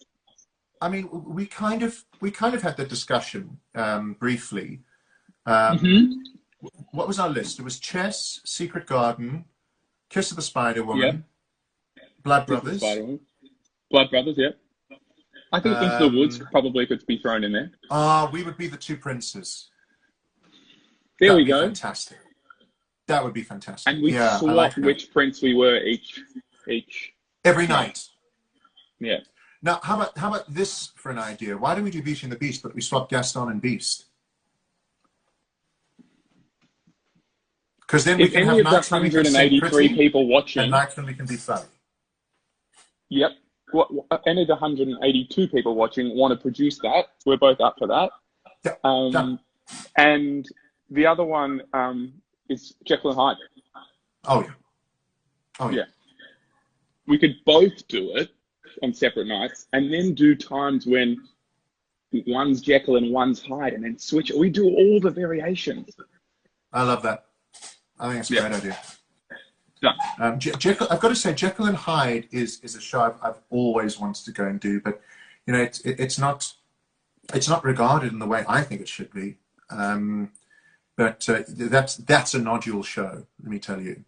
I mean, we kind of had the discussion briefly. What was our list? It was Chess, Secret Garden, Kiss of the Spider Woman, Blood Brothers. Blood Brothers, yeah. I think Into the Woods probably could be thrown in there. We would be the two princes. There we go. Fantastic. That would be fantastic. And we swap which prince we were each. Every night. Yeah. Now, how about this for an idea? Why don't we do Beauty and the Beast, but we swap Gaston and Beast? Because then we can have nights when we can sing pretty, people watching, and nights when we can be funny. Yep. Any of the 182 people watching want to produce that. We're both up for that. Yeah. And the other one is Jekyll and Hyde. Oh yeah. We could both do it on separate nights, and then do times when one's Jekyll and one's Hyde, and then switch. We do all the variations. I love that. I think it's a great idea. Done. Jekyll, I've got to say, Jekyll and Hyde is a show I've always wanted to go and do, but you know, it's not regarded in the way I think it should be. But that's a nodule show. Let me tell you,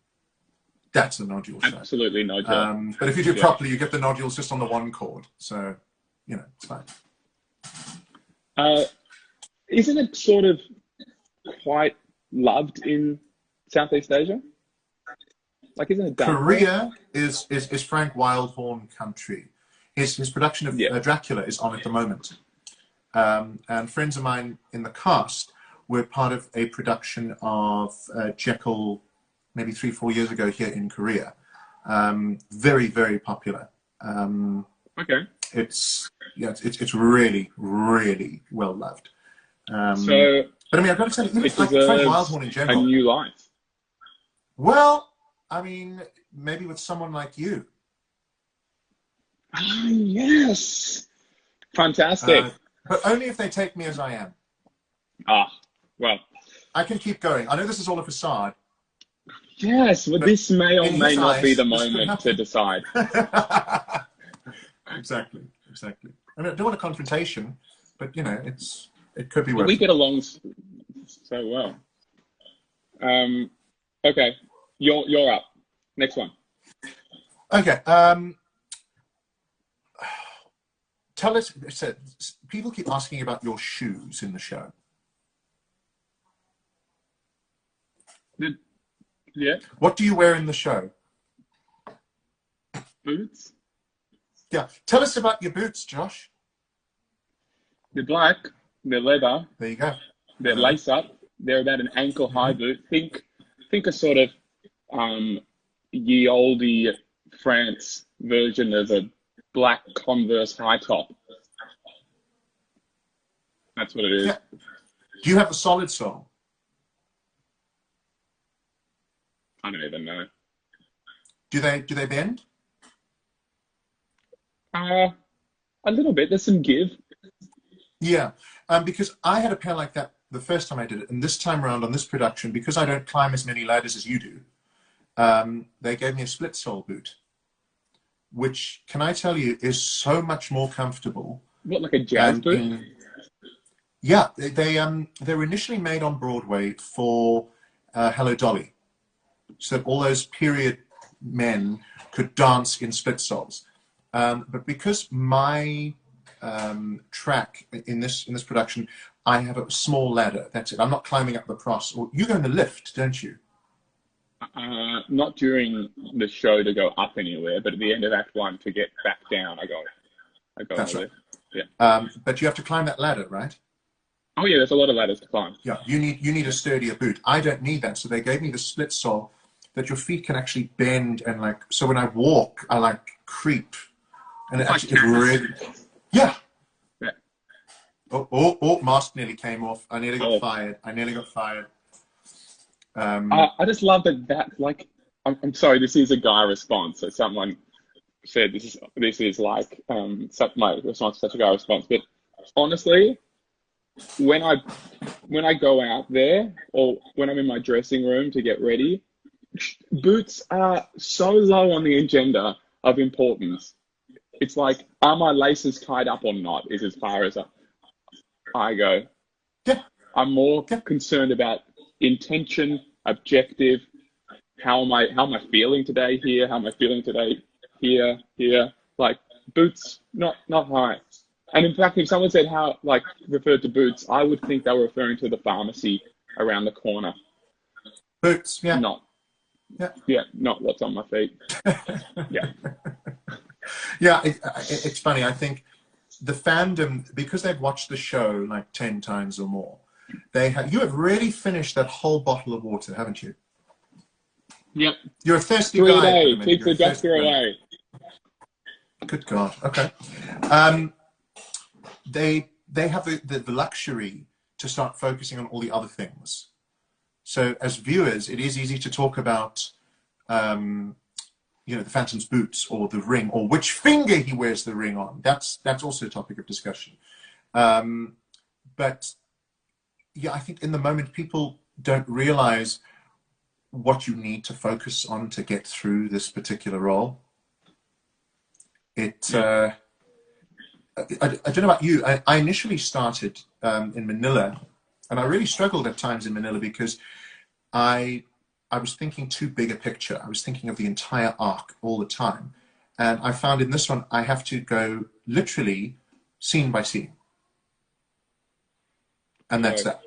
that's a nodule show. Absolutely nodule. But if you do it properly, you get the nodules just on the one chord, so you know it's fine. Isn't it sort of quite loved in Southeast Asia? Like, isn't it done? Korea is Frank Wildhorn country. His production of Dracula is on at the moment. And friends of mine in the cast were part of a production of Jekyll maybe 3-4 years ago here in Korea. Very, very popular. Okay. It's really, really well loved. So, but I mean, I've got to say, even like Frank Wildhorn in general. A new life. Well, I mean, maybe with someone like you. Ah, yes. Fantastic. But only if they take me as I am. Ah, well. I can keep going. I know this is all a facade. Yes, but this may or may not be the moment to decide. Exactly. I don't want a confrontation, but you know, it could be worth. We get along so well. Okay, you're up. Next one. Okay. Tell us. So, people keep asking about your shoes in the show. Yeah. What do you wear in the show? Boots. Yeah. Tell us about your boots, Josh. They're black. They're leather. There you go. They're lace up. They're about an ankle high boot. Think a sort of ye olde France version of a black Converse high top. That's what it is. Yeah. Do you have a solid sole? I don't even know. Do they bend? A little bit. There's some give. Yeah, because I had a pair like that the first time I did it, and this time around on this production, because I don't climb as many ladders as you do, they gave me a split sole boot, which, can I tell you, is so much more comfortable. What, like a jazz boot? Yeah, they were initially made on Broadway for Hello Dolly, so that all those period men could dance in split soles. But because my track in this production, I have a small ladder. That's it. I'm not climbing up the cross. Or you go in the lift, don't you? Not during the show to go up anywhere, but at the end of Act 1 to get back down, I go That's on the right. lift. Yeah. But you have to climb that ladder, right? Oh yeah, there's a lot of ladders to climb. Yeah. You need a sturdier boot. I don't need that, so they gave me the split sole that your feet can actually bend and like. So when I walk, I like creep, and it really. Yeah. Yeah. Oh, mask nearly came off. I nearly got fired. I just love that like, I'm sorry, this is a guy response. So someone said this is like, my response is such a guy response. But honestly, when I go out there or when I'm in my dressing room to get ready, boots are so low on the agenda of importance. It's like, are my laces tied up or not, is as far as I go. Yeah. I'm more concerned about intention, objective, how am I feeling today here? How am I feeling today here? Like, boots, not high. And in fact, if someone said referred to boots, I would think they were referring to the pharmacy around the corner. Boots, yeah. Not what's on my feet. Yeah. Yeah, it's funny. I think the fandom, because they've watched the show like 10 times or more, you have really finished that whole bottle of water, haven't you? Yep. You're a thirsty 3 guy. days. Keep the doctor away. Good God. Okay. They have the luxury to start focusing on all the other things. So as viewers, it is easy to talk about, the Phantom's boots or the ring or which finger he wears the ring on. That's also a topic of discussion. But yeah, I think in the moment people don't realize what you need to focus on to get through this particular role. I don't know about you. I initially started in Manila, and I really struggled at times in Manila because I was thinking too big a picture. I was thinking of the entire arc all the time. And I found in this one, I have to go literally scene by scene. And that's that.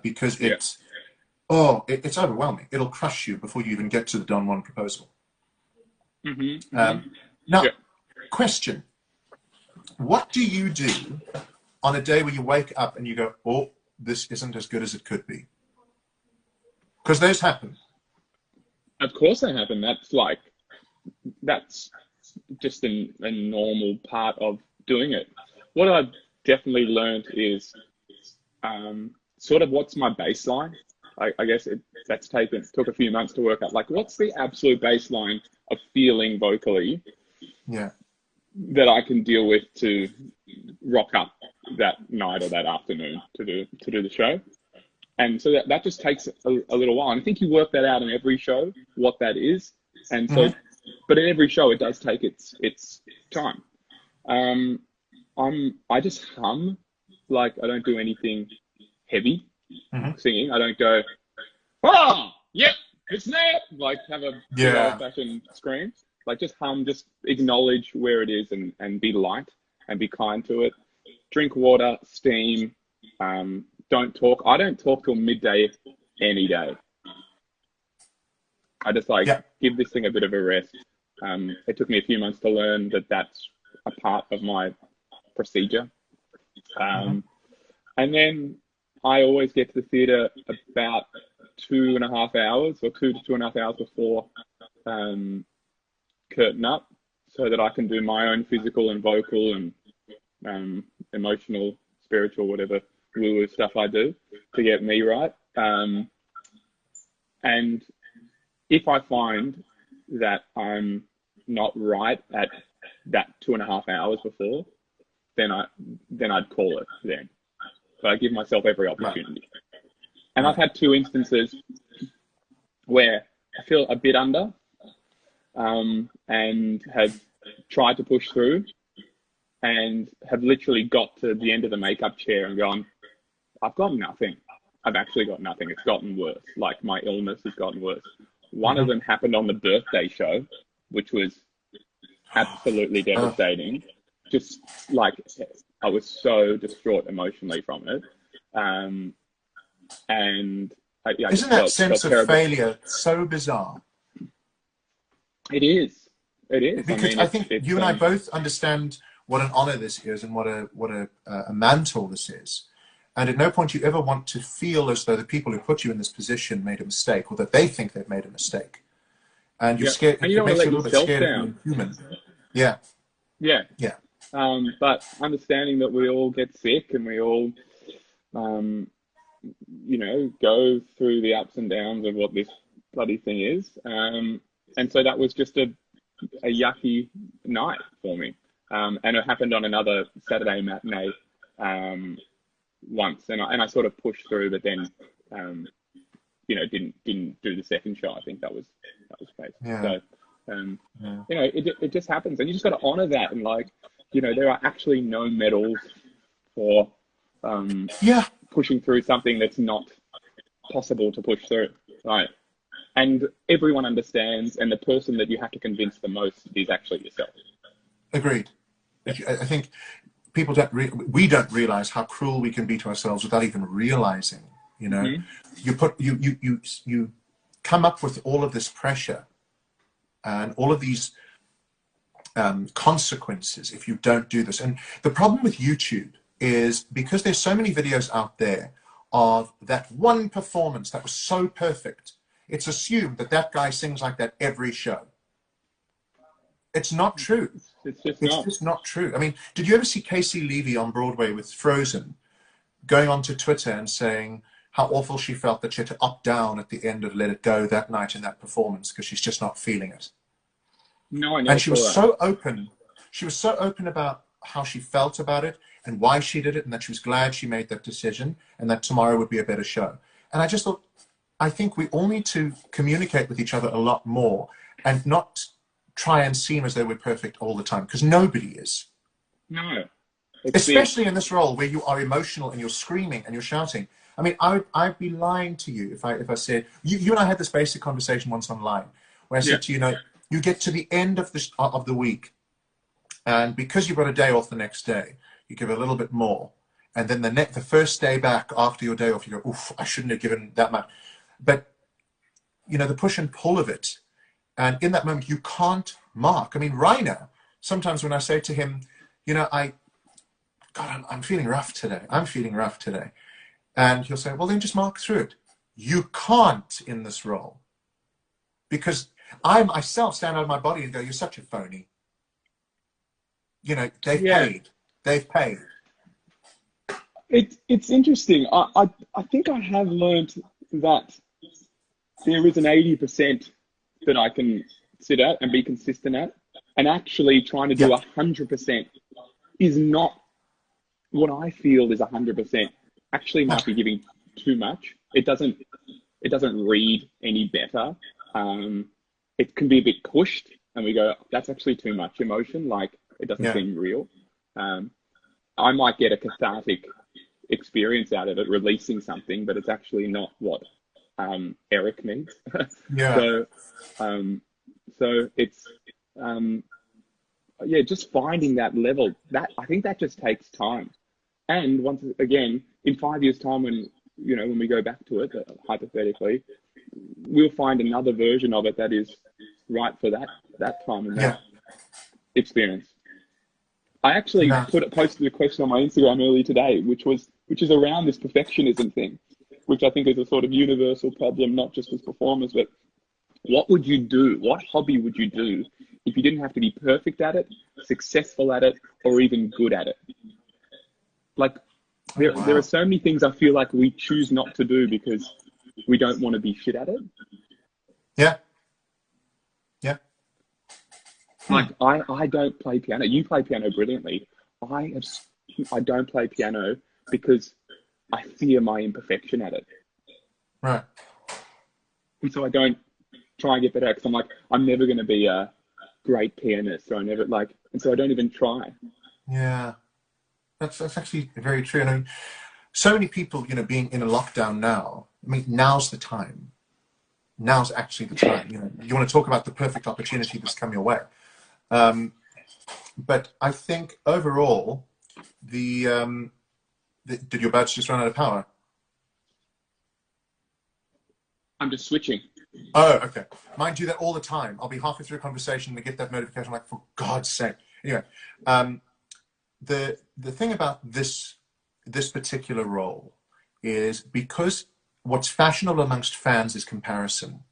Because it's overwhelming. It'll crush you before you even get to the Don Juan proposal. Now, question. What do you do on a day where you wake up and you go, oh, this isn't as good as it could be? Because those happen. Of course they happen. That's just a normal part of doing it. What I've definitely learned is sort of what's my baseline. I guess took a few months to work out, like, what's the absolute baseline of feeling vocally that I can deal with to rock up that night or that afternoon to do the show. And so that just takes a little while. And I think you work that out in every show, what that is. And so, but in every show, it does take its time. I just hum, like, I don't do anything heavy singing. I don't go, oh, yep, it's there, like have a old-fashioned scream. Like, just hum, just acknowledge where it is and be light and be kind to it. Drink water, steam, don't talk. I don't talk till midday any day. I just give this thing a bit of a rest. It took me a few months to learn that that's a part of my procedure. And then I always get to the theatre about 2.5 hours or 2 to 2.5 hours before curtain up, so that I can do my own physical and vocal and emotional, spiritual, whatever woo-woo stuff I do to get me right. And if I find that I'm not right at that 2.5 hours before, then I'd call it then. So I give myself every opportunity. And I've had 2 instances where I feel a bit under and have tried to push through and have literally got to the end of the makeup chair and gone, I've got nothing. I've actually got nothing. It's gotten worse. Like, my illness has gotten worse. One of them happened on the birthday show, which was absolutely devastating. Just like, I was so distraught emotionally from it. Isn't that sense of failure so bizarre? It is. It is. Because I think you and I both understand what an honor this is and what a mantle this is. And at no point you ever want to feel as though the people who put you in this position made a mistake, or that they think they've made a mistake. And you're scared. And you don't want to let yourself down. Of being human. Yeah. But understanding that we all get sick and we all, go through the ups and downs of what this bloody thing is. And so that was just a yucky night for me. And it happened on another Saturday matinee once, and I sort of pushed through, but then didn't do the second show. I think that was the case. So it just happens, and you just got to honor that. And there are actually no medals for pushing through something that's not possible to push through, right? And everyone understands, and the person that you have to convince the most is actually yourself. Agreed. I think people we don't realize how cruel we can be to ourselves without even realizing. You come up with all of this pressure and all of these consequences if you don't do this. And the problem with YouTube is, because there's so many videos out there of that one performance that was so perfect, it's assumed that that guy sings like that every show. It's not true. It's just not true. I mean, did you ever see Casey Levy on Broadway with Frozen going onto Twitter and saying how awful she felt that she had to opt down at the end of Let It Go that night in that performance because she's just not feeling it? No, I never. And she was so open. She was so open about how she felt about it and why she did it, and that she was glad she made that decision and that tomorrow would be a better show. And I just thought, I think we all need to communicate with each other a lot more and not try and seem as though we're perfect all the time, because nobody is. No. Especially in this role where you are emotional and you're screaming and you're shouting. I mean, I'd be lying to you if I said, you and I had this basic conversation once online where I said to you, you get to the end of the week, and because you've got a day off the next day, you give a little bit more. And then the first day back after your day off, you go, oof, I shouldn't have given that much. But, you know, the push and pull of it. And in that moment, you can't mark. I mean, Rainer, sometimes when I say to him, you know, I'm feeling rough today. I'm feeling rough today. And he'll say, well, then just mark through it. You can't in this role. Because I myself stand out of my body and go, you're such a phony. You know, they've paid. They've paid. It's interesting. I think I have learned that there is an 80% that I can sit at and be consistent at. And actually trying to do 100% is not what I feel is 100%. Actually might be giving too much. It doesn't read any better. It can be a bit pushed and we go, that's actually too much emotion. Like it doesn't seem real. I might get a cathartic experience out of it, releasing something, but it's actually not what Eric needs. So it's just finding that level. That I think that just takes time. And once again, in 5 years' time, when we go back to it, hypothetically, we'll find another version of it that is right for that time and that experience. I actually posted a question on my Instagram earlier today, which is around this perfectionism thing, which I think is a sort of universal problem, not just as performers, but what would you do? What hobby would you do if you didn't have to be perfect at it, successful at it, or even good at it? Like, there are so many things I feel like we choose not to do because we don't want to be shit at it. Yeah. Like, I don't play piano. You play piano brilliantly. I don't play piano because I fear my imperfection at it. Right. And so I don't try and get better because I'm like, I'm never going to be a great pianist, or and so I don't even try. Yeah. That's actually very true. And I mean, so many people, being in a lockdown now, I mean, now's the time. Now's actually the time. You want to talk about the perfect opportunity that's come your way. But I think overall, did your buds just run out of power? I'm just switching. Oh, okay. Mine do that all the time. I'll be halfway through a conversation and get that notification. I'm like, for God's sake. Anyway, the thing about this particular role is because what's fashionable amongst fans is comparison.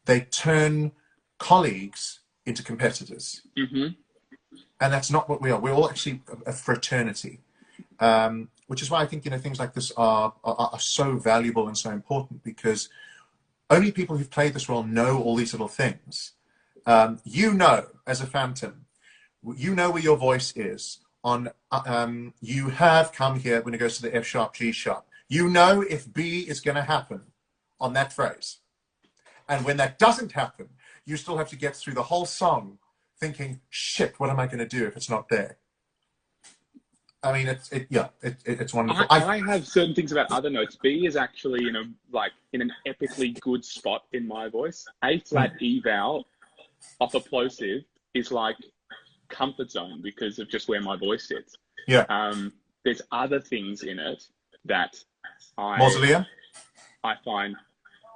They turn colleagues into competitors. Mm-hmm. And that's not what we are. We're all actually a fraternity, which is why I think, things like this are so valuable and so important, because only people who've played this role know all these little things. As a phantom, where your voice is on, you have come here when it goes to the F sharp, G sharp. If B is going to happen on that phrase. And when that doesn't happen, you still have to get through the whole song thinking, shit, what am I going to do if it's not there? I mean, it's wonderful. I have certain things about other notes. B is actually in an epically good spot in my voice. A flat E vowel off a plosive is like comfort zone because of just where my voice sits. Yeah. There's other things in it that Mausoleum? I find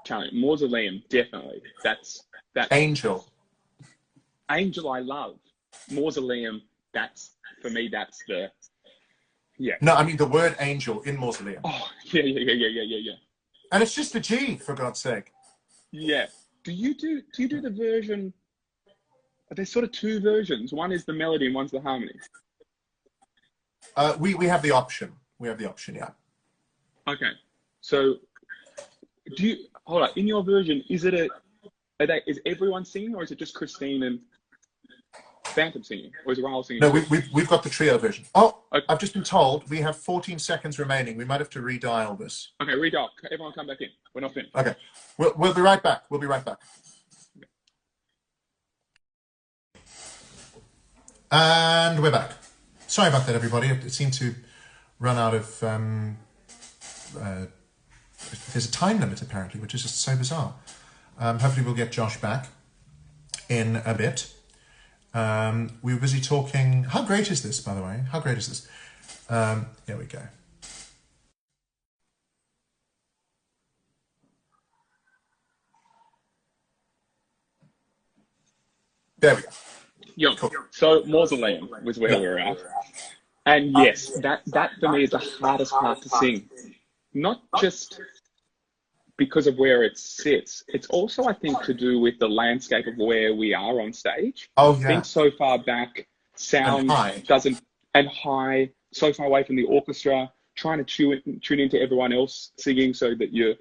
challenging. Mausoleum, definitely. That's Angel. Angel I love. Mausoleum, for me, that's the... Yeah. No, I mean the word angel in Mausoleum. Oh, yeah. And it's just a G, for God's sake. Yeah. Do you do the version... There's sort of two versions. One is the melody and one's the harmony. We have the option. Yeah. Okay. So, hold on, in your version, is everyone singing, or is it just Christine and... Phantom singing, or is Rahul singing? No, we've got the trio version. Oh, okay. I've just been told we have 14 seconds remaining. We might have to redial this. Okay, redial. Everyone come back in. We're not finished. Okay. We'll be right back. We'll be right back. And we're back. Sorry about that, everybody. It seemed to run out of... there's a time limit, apparently, which is just so bizarre. Hopefully we'll get Josh back in a bit. We were busy talking... How great is this, by the way? How great is this? Here we go. There we go. Yeah. Cool. So Mausoleum was where we were at. And yes, that for me is the hardest part to sing. Not just because of where it sits. It's also, I think, to do with the landscape of where we are on stage. Oh, yeah. Being so far back, sound doesn't... And high, so far away from the orchestra, trying to tune into everyone else singing so that you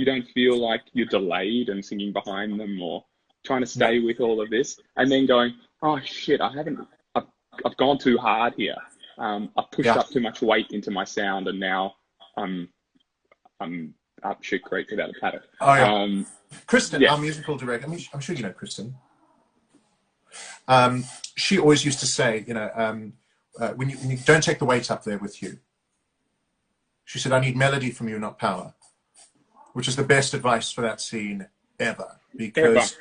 don't feel like you're delayed and singing behind them, or trying to stay with all of this. And then going, oh, shit, I've gone too hard here. I've pushed up too much weight into my sound, and now I'm up shit creek without a paddle. Oh, yeah. Kristen, our musical director, I mean, I'm sure you know Kristen. She always used to say, when you don't take the weight up there with you. She said, I need melody from you, not power, which is the best advice for that scene ever. Because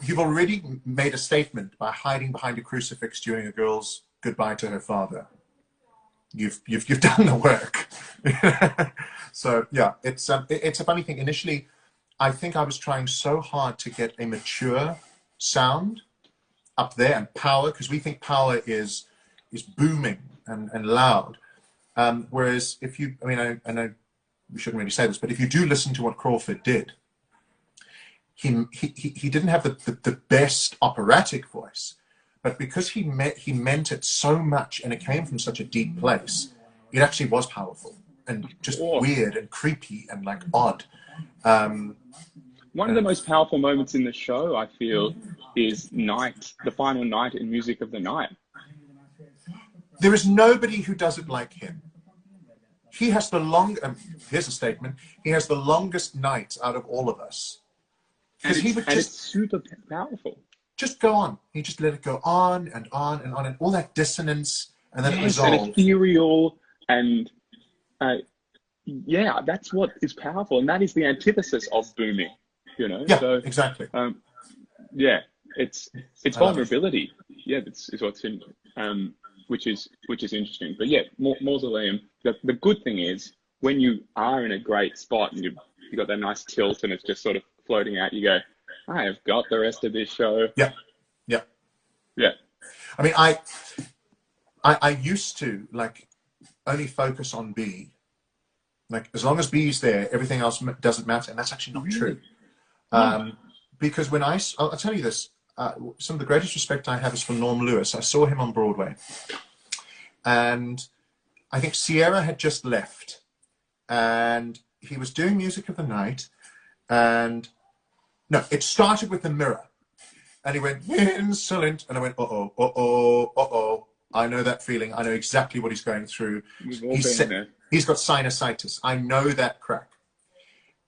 you've already made a statement by hiding behind a crucifix during a girl's goodbye to her father. You've done the work. So yeah, it's a funny thing. Initially, I think I was trying so hard to get a mature sound up there and power, because we think power is booming and loud. Whereas if you, I mean, I know we shouldn't really say this, but if you do listen to what Crawford did, he didn't have the best operatic voice, but because he meant it so much and it came from such a deep place, it actually was powerful and just weird and creepy and like odd. One of the most powerful moments in the show, I feel, is the final night in Music of the Night. There is nobody who does it like him. He has here's a statement, he has the longest night out of all of us. And it's super powerful. Just go on. He just let it go on and on and on, and all that dissonance, and then it resolved. And ethereal, and that's what is powerful, and that is the antithesis of booming. Yeah, so, exactly. It's vulnerability. Yeah, it's what's in, which is interesting. But yeah, Mausoleum. The good thing is when you are in a great spot and you got that nice tilt and it's just sort of floating out, you go, I have got the rest of this show. Yeah. I mean, I used to only focus on B. Like as long as B is there, everything else doesn't matter, and that's actually not true. Because when I'll tell you this, some of the greatest respect I have is for Norm Lewis. I saw him on Broadway, and I think Sierra had just left, and he was doing Music of the Night, and no, it started with The Mirror, and he went, insolent, and I went, uh-oh, I know that feeling. I know exactly what he's going through. He's got sinusitis. I know that crack.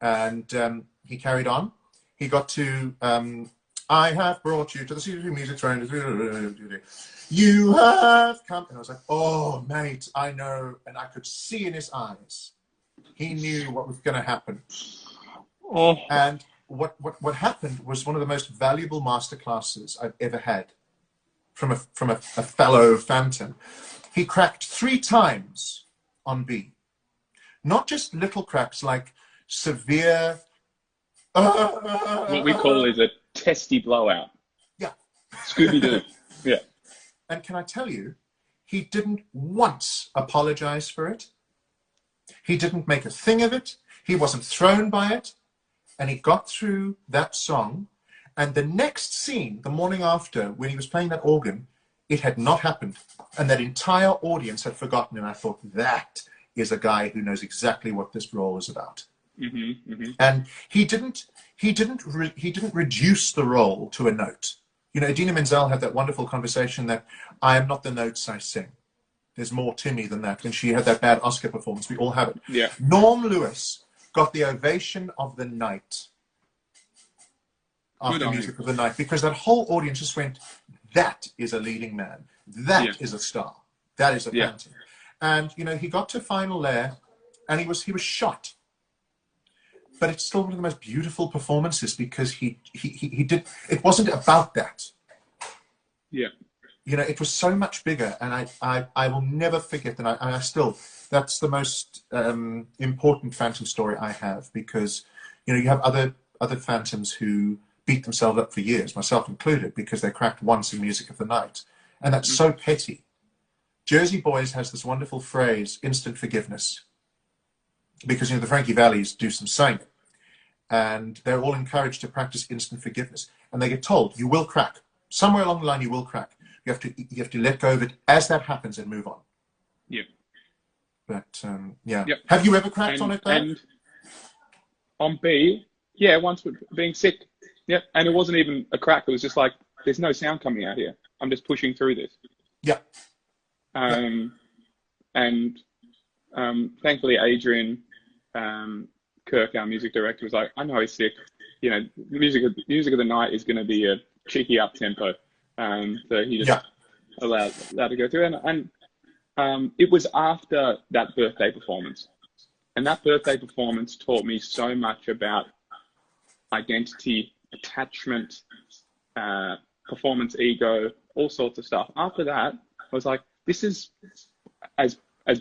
And he carried on. He got to, I have brought you to the Cedar Music Throne. You have come. And I was like, oh, mate, I know. And I could see in his eyes. He knew what was going to happen. Oh. And what happened was one of the most valuable masterclasses I've ever had from a fellow Phantom. He cracked 3 times on B. Not just little cracks, like severe... what we call is a testy blowout. Yeah. Scooby-Doo. Yeah. And can I tell you, he didn't once apologize for it. He didn't make a thing of it. He wasn't thrown by it. And he got through that song. And the next scene, the morning after, when he was playing that organ, it had not happened. And that entire audience had forgotten. And I thought, that is a guy who knows exactly what this role is about. Mm-hmm, mm-hmm. And he didn't reduce the role to a note. You know, Idina Menzel had that wonderful conversation that I am not the notes I sing. There's more to me than that. When she had that bad Oscar performance, we all have it. Yeah. Norm Lewis got the ovation of the night after Music of the Night, because that whole audience just went, that is a leading man. That is a star. That is a phantom. And, you know, he got to final there, and he was shot. But it's still one of the most beautiful performances, because he did, it wasn't about that. Yeah. You know, it was so much bigger, and I will never forget that. I still, that's the most important phantom story I have, because, you know, you have other phantoms who beat themselves up for years, myself included, because they cracked once in Music of the Night. And that's so petty. Jersey Boys has this wonderful phrase, instant forgiveness. Because, you know, the Frankie Valleys do some singing. And they're all encouraged to practice instant forgiveness. And they get told, you will crack. Somewhere along the line, you will crack. You have to let go of it as that happens and move on. Yeah. But, yeah. Yep. Have you ever cracked on it, though? And on B, yeah, once with being sick. Yeah. And it wasn't even a crack. It was just like, there's no sound coming out here. I'm just pushing through this. Yeah. And thankfully, Adrian Kirk, our music director, was like, I know he's sick. You know, music of the night is going to be a cheeky up tempo. So he just allowed to go through. And it was after that birthday performance. And that birthday performance taught me so much about identity, attachment, performance ego, all sorts of stuff. After that, I was like, this is as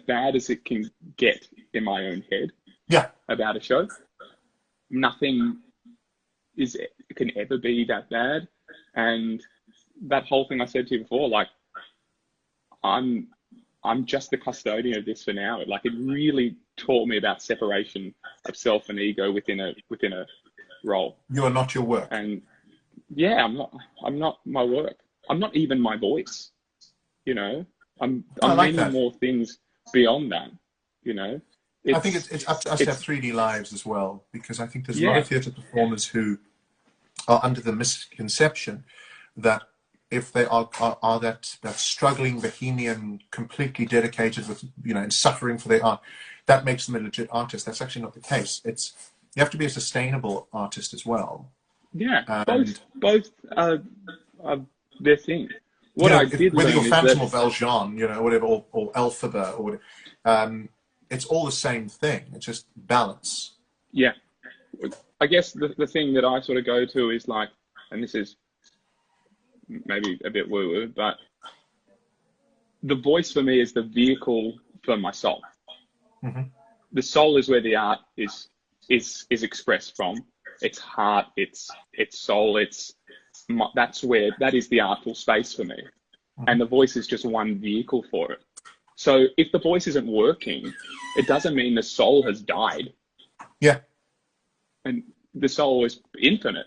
bad as it can get in my own head about a show. Nothing can ever be that bad. And that whole thing I said to you before, like, I'm just the custodian of this for now. Like, it really taught me about separation of self and ego within a role. You are not your work. And yeah, I'm not my work. I'm not even my voice. You know, I'm like many more things beyond that. You know, I think it's up to us to have 3D lives as well, because I think there's a lot of theatre performers who are under the misconception that if they are that struggling bohemian, completely dedicated with, you know, and suffering for their art, that makes them a legit artist. That's actually not the case. You have to be a sustainable artist as well. Yeah, both are their thing. What I did whether you're Phantom that, or Valjean, you know, whatever, or Elphaba, or whatever, it's all the same thing. It's just balance. Yeah, I guess the thing that I sort of go to is like, and this is maybe a bit woo-woo, but the voice for me is the vehicle for my soul. Mm-hmm. The soul is where the art is expressed from. It's heart, it's soul, that is the artful space for me. Mm-hmm. And the voice is just one vehicle for it. So if the voice isn't working, it doesn't mean the soul has died. Yeah. And the soul is infinite.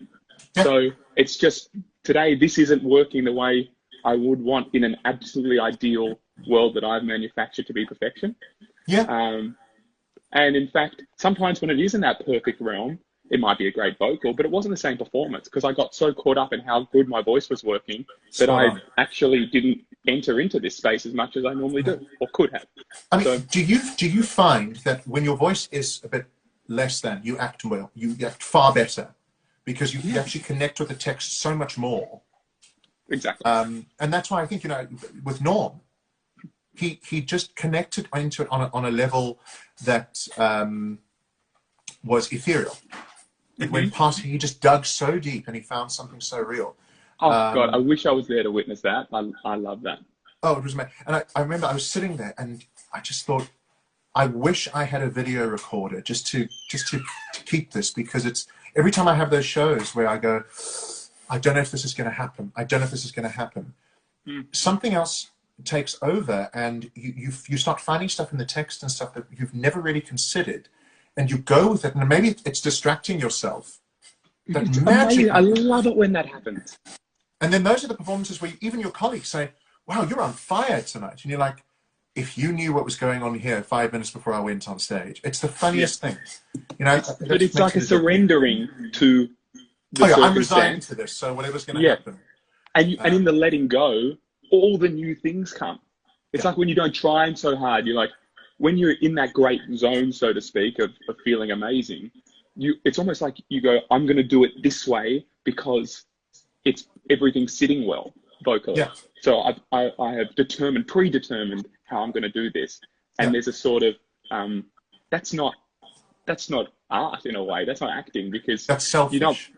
Yeah. So it's just, today, this isn't working the way I would want in an absolutely ideal world that I've manufactured to be perfection. Yeah. And in fact, sometimes when it is in that perfect realm, it might be a great vocal, but it wasn't the same performance, because I got so caught up in how good my voice was working that I actually didn't enter into this space as much as I normally do, or could have. I mean, do you find that when your voice is a bit less than, you act well, you act far better, because you actually connect with the text so much more? Exactly. And that's why I think, you know, with Norm, he just connected into it on a level that was ethereal. It went past, he just dug so deep and he found something so real. Oh, God, I wish I was there to witness that. I love that. Oh, it was amazing. And I remember I was sitting there and I just thought, I wish I had a video recorder just to keep this, because it's every time I have those shows where I go, I don't know if this is going to happen. I don't know if this is going to happen. Something else takes over, and you start finding stuff in the text and stuff that you've never really considered, and you go with it, and maybe it's distracting yourself. It's amazing. I love it when that happens. And then those are the performances where even your colleagues say, wow, you're on fire tonight. And you're like, if you knew what was going on here 5 minutes before I went on stage. It's the funniest thing. You know, but it's like a surrendering to the I'm resigned to this, so whatever's going to happen. And in the letting go, all the new things come. It's like when you don't try so hard, you're like, when you're in that great zone, so to speak, of feeling amazing, it's almost like you go, I'm going to do it this way because everything's sitting well vocally. Yeah. So I have predetermined how I'm going to do this. And there's a sort of, that's not art in a way. That's not acting, because that's selfish.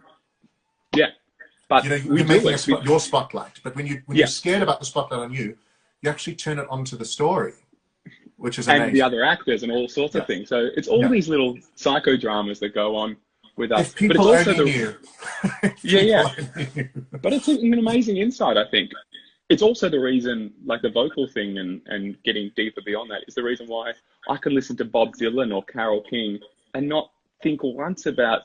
But you're making your spotlight. But when you're scared about the spotlight on you, you actually turn it onto the story, which is amazing. And the other actors and all sorts of things. So it's all these little psychodramas that go on with us. If people only knew. But it's an amazing insight, I think. It's also the reason, like the vocal thing and getting deeper beyond that, is the reason why I can listen to Bob Dylan or Carole King and not think once about,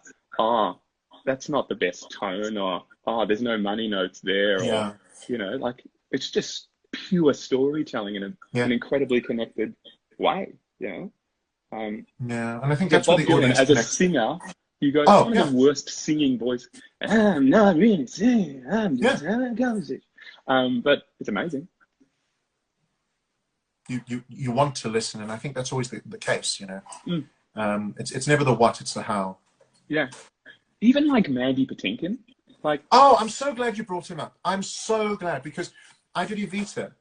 that's not the best tone, or, there's no money notes there, or, like, it's just pure storytelling in an incredibly connected way, and I think that's what the audience as a singer, you go, I'm the worst singing voice. I'm not really singing. I'm just but it's amazing. You want to listen, and I think that's always the case, It's never the what, it's the how. Yeah. Even like Mandy Patinkin. Like, I'm so glad you brought him up. I'm so glad, because I did Evita,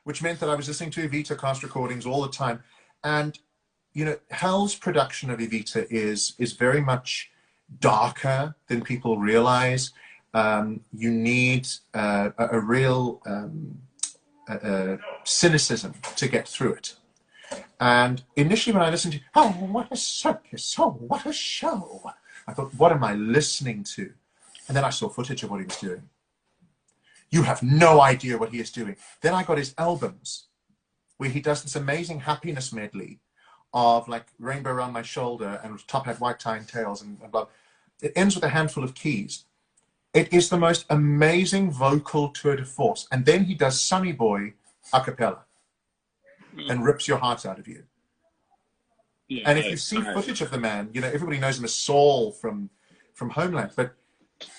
which meant that I was listening to Evita cast recordings all the time. And, Hal's production of Evita is very much darker than people realize. You need a real cynicism to get through it. And initially when I listened to, what a circus, what a show, I thought, what am I listening to? And then I saw footage of what he was doing. You have no idea what he is doing. Then I got his albums, where he does this amazing happiness medley of like Rainbow Around My Shoulder and Top Hat, White Tie and Tails and blah. It ends with a handful of keys. It is the most amazing vocal tour de force. And then he does Sonny Boy a cappella and rips your heart out of you. Yeah, and if you see footage of the man, everybody knows him as Saul from Homeland, but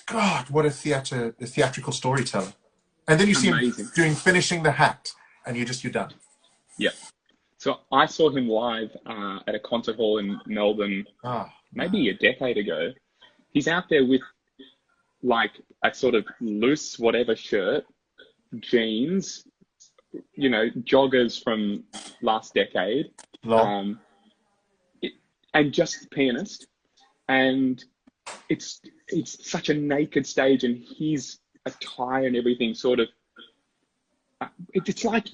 God, what a theatrical storyteller. And then you see him Finishing the Hat, and you're done. Yeah. So I saw him live at a concert hall in Melbourne, maybe a decade ago. He's out there with like a sort of loose whatever shirt, jeans, joggers from last decade, and just the pianist. And it's such a naked stage, and his attire and everything sort of, it's like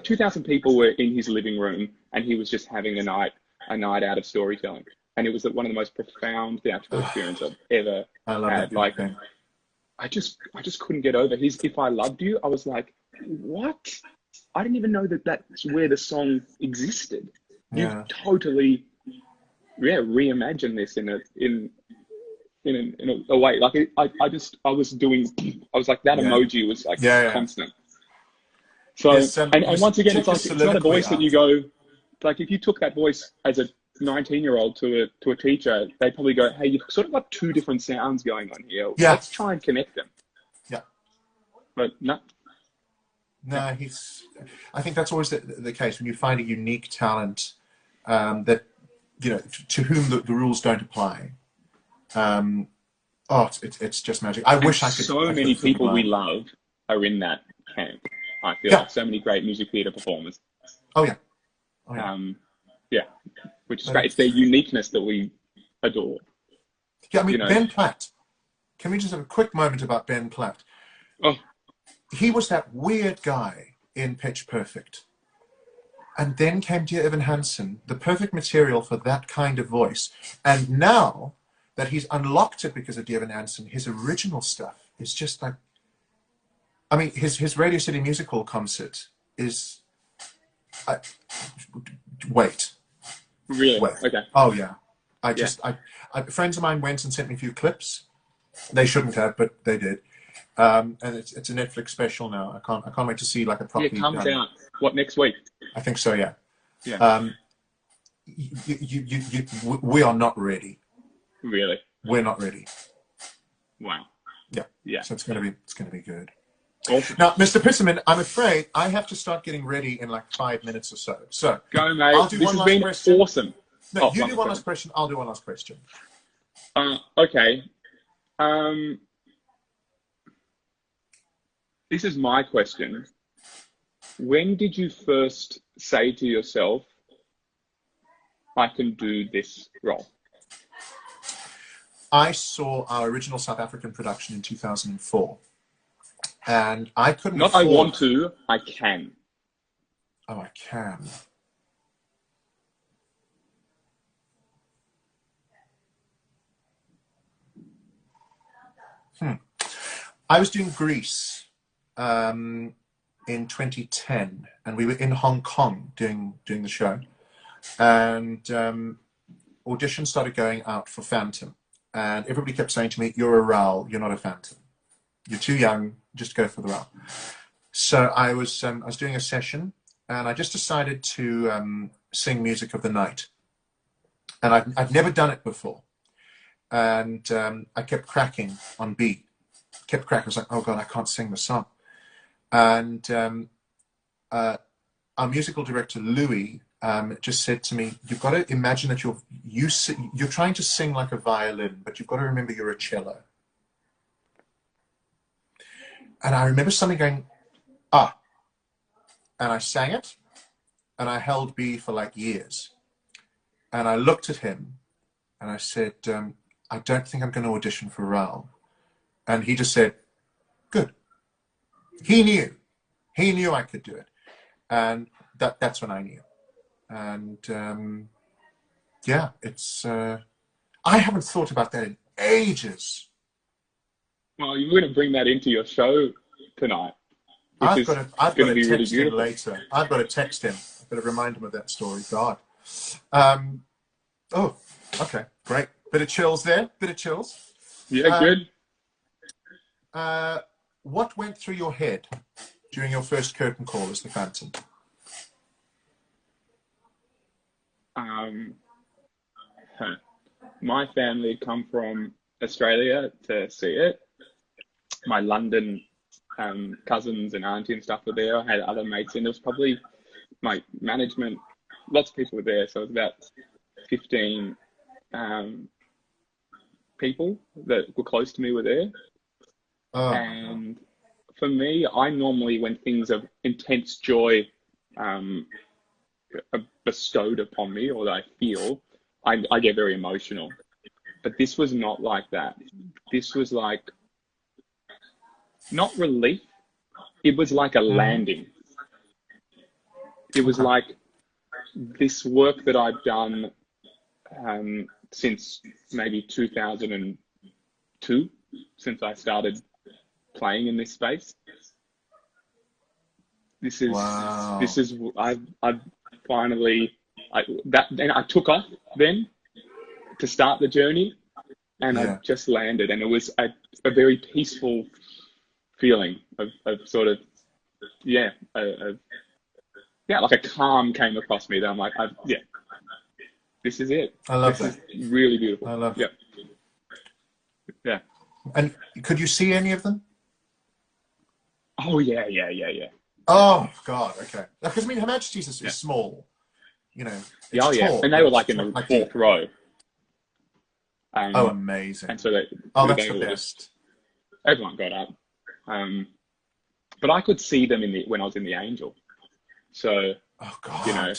2,000 people were in his living room, and he was just having a night out of storytelling. And it was one of the most profound theatrical experiences I've ever had. Like, I just couldn't get over his "If I Loved You." I was like, what? I didn't even know that's where the song existed. You've totally, reimagined this in a way. Like I was like, that emoji was like constant. So, and once again, it's not a voice that you go, like, if you took that voice as a 19-year-old to a teacher, they'd probably go, hey, you've sort of got two different sounds going on here. Yeah. Let's try and connect them. Yeah. But no. No, I think that's always the case when you find a unique talent that, to whom the rules don't apply. It's just magic. I wish I could. So many people we love are in that camp. I feel like so many great music theatre performers. Oh yeah. Which is great. It's their uniqueness that we adore. Yeah, I mean, Ben Platt. Can we just have a quick moment about Ben Platt? Oh. He was that weird guy in Pitch Perfect. And then came Dear Evan Hansen, the perfect material for that kind of voice. And now that he's unlocked it because of Dear Evan Hansen, his original stuff is just like, I mean, his Radio City Music Hall concert is, wait. Really? Wait. Okay. Oh yeah. Friends of mine went and sent me a few clips. They shouldn't have, but they did. And it's a Netflix special now. I can't wait to see like a proper. It comes out what, next week? I think so. Yeah. Yeah. We are not ready. Really? We're not ready. Wow. Yeah. Yeah. So it's going to be good. Awesome. Now, Mr. Piterman, I'm afraid I have to start getting ready in like 5 minutes or so. So Go, mate. I'll do This one has last been question. awesome. No, you do one last question. I'll do one last question. Okay. This is my question. When did you first say to yourself, I can do this role? I saw our original South African production in 2004. And I couldn't Not afford... I want to, I can. Oh, I can. I was doing Greece in 2010, and we were in Hong Kong doing the show. And auditions started going out for Phantom. And everybody kept saying to me, you're a Raoul, you're not a Phantom. You're too young, just go for the Raoul. So I was doing a session, and I just decided to sing Music of the Night. And I'd never done it before. And I kept cracking on beat. Kept cracking. I was like, oh God, I can't sing the song. And our musical director, Louis, just said to me, you've got to imagine that you're trying to sing like a violin, but you've got to remember you're a cello. And I remember something going, ah. And I sang it, and I held B for like years. And I looked at him, and I said, I don't think I'm going to audition for Raoul. And he just said, good. He knew I could do it. And that's when I knew. And yeah, it's, I haven't thought about that in ages. Well, you're going to bring that into your show tonight. I've got to text really him later. I've got to text him. I've got to remind him of that story. God. Oh, okay, great. Bit of chills there. Bit of chills. Yeah, good. What went through your head during your first curtain call as the Phantom? My family had come from Australia to see it. My London cousins and auntie and stuff were there. I had other mates, and there was probably my management. Lots of people were there, so it was about 15 people that were close to me were there. Oh. And for me, I normally, when things of intense joy are bestowed upon me, or that I feel, I get very emotional. But this was not like that. This was like, not relief, it was like a landing. It was like this work that I've done since maybe 2002, since I started playing in this space. This is I've finally and I took off then to start the journey, and I just landed, and it was a very peaceful feeling of sort of like a calm came across me that I'm like, this is it. I love this that. Is really beautiful. I love it. Yeah. And could you see any of them? Oh yeah. Oh God, okay. Because I mean, Her Majesty's is small, you know. It's tall, and they were like in the fourth row. Oh, amazing! And so that's the best. Everyone got up, but I could see them when I was in the Angel. So, oh God, you know,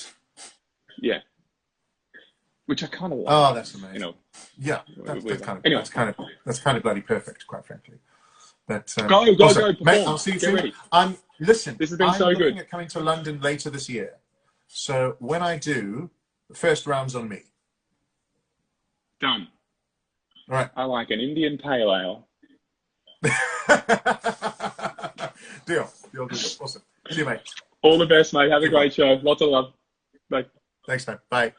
which I kind of like. Oh, that's amazing. You know, that's kind of bloody perfect, quite frankly. But go, mate, I'll see you soon. Ready. Listen, this has been I'm looking good. at coming to London later this year. So when I do, the first round's on me. Done. All right. I like an Indian pale ale. Deal. Awesome. See you, mate. All the best, mate. Have a great show. Lots of love. Bye. Thanks, man. Bye.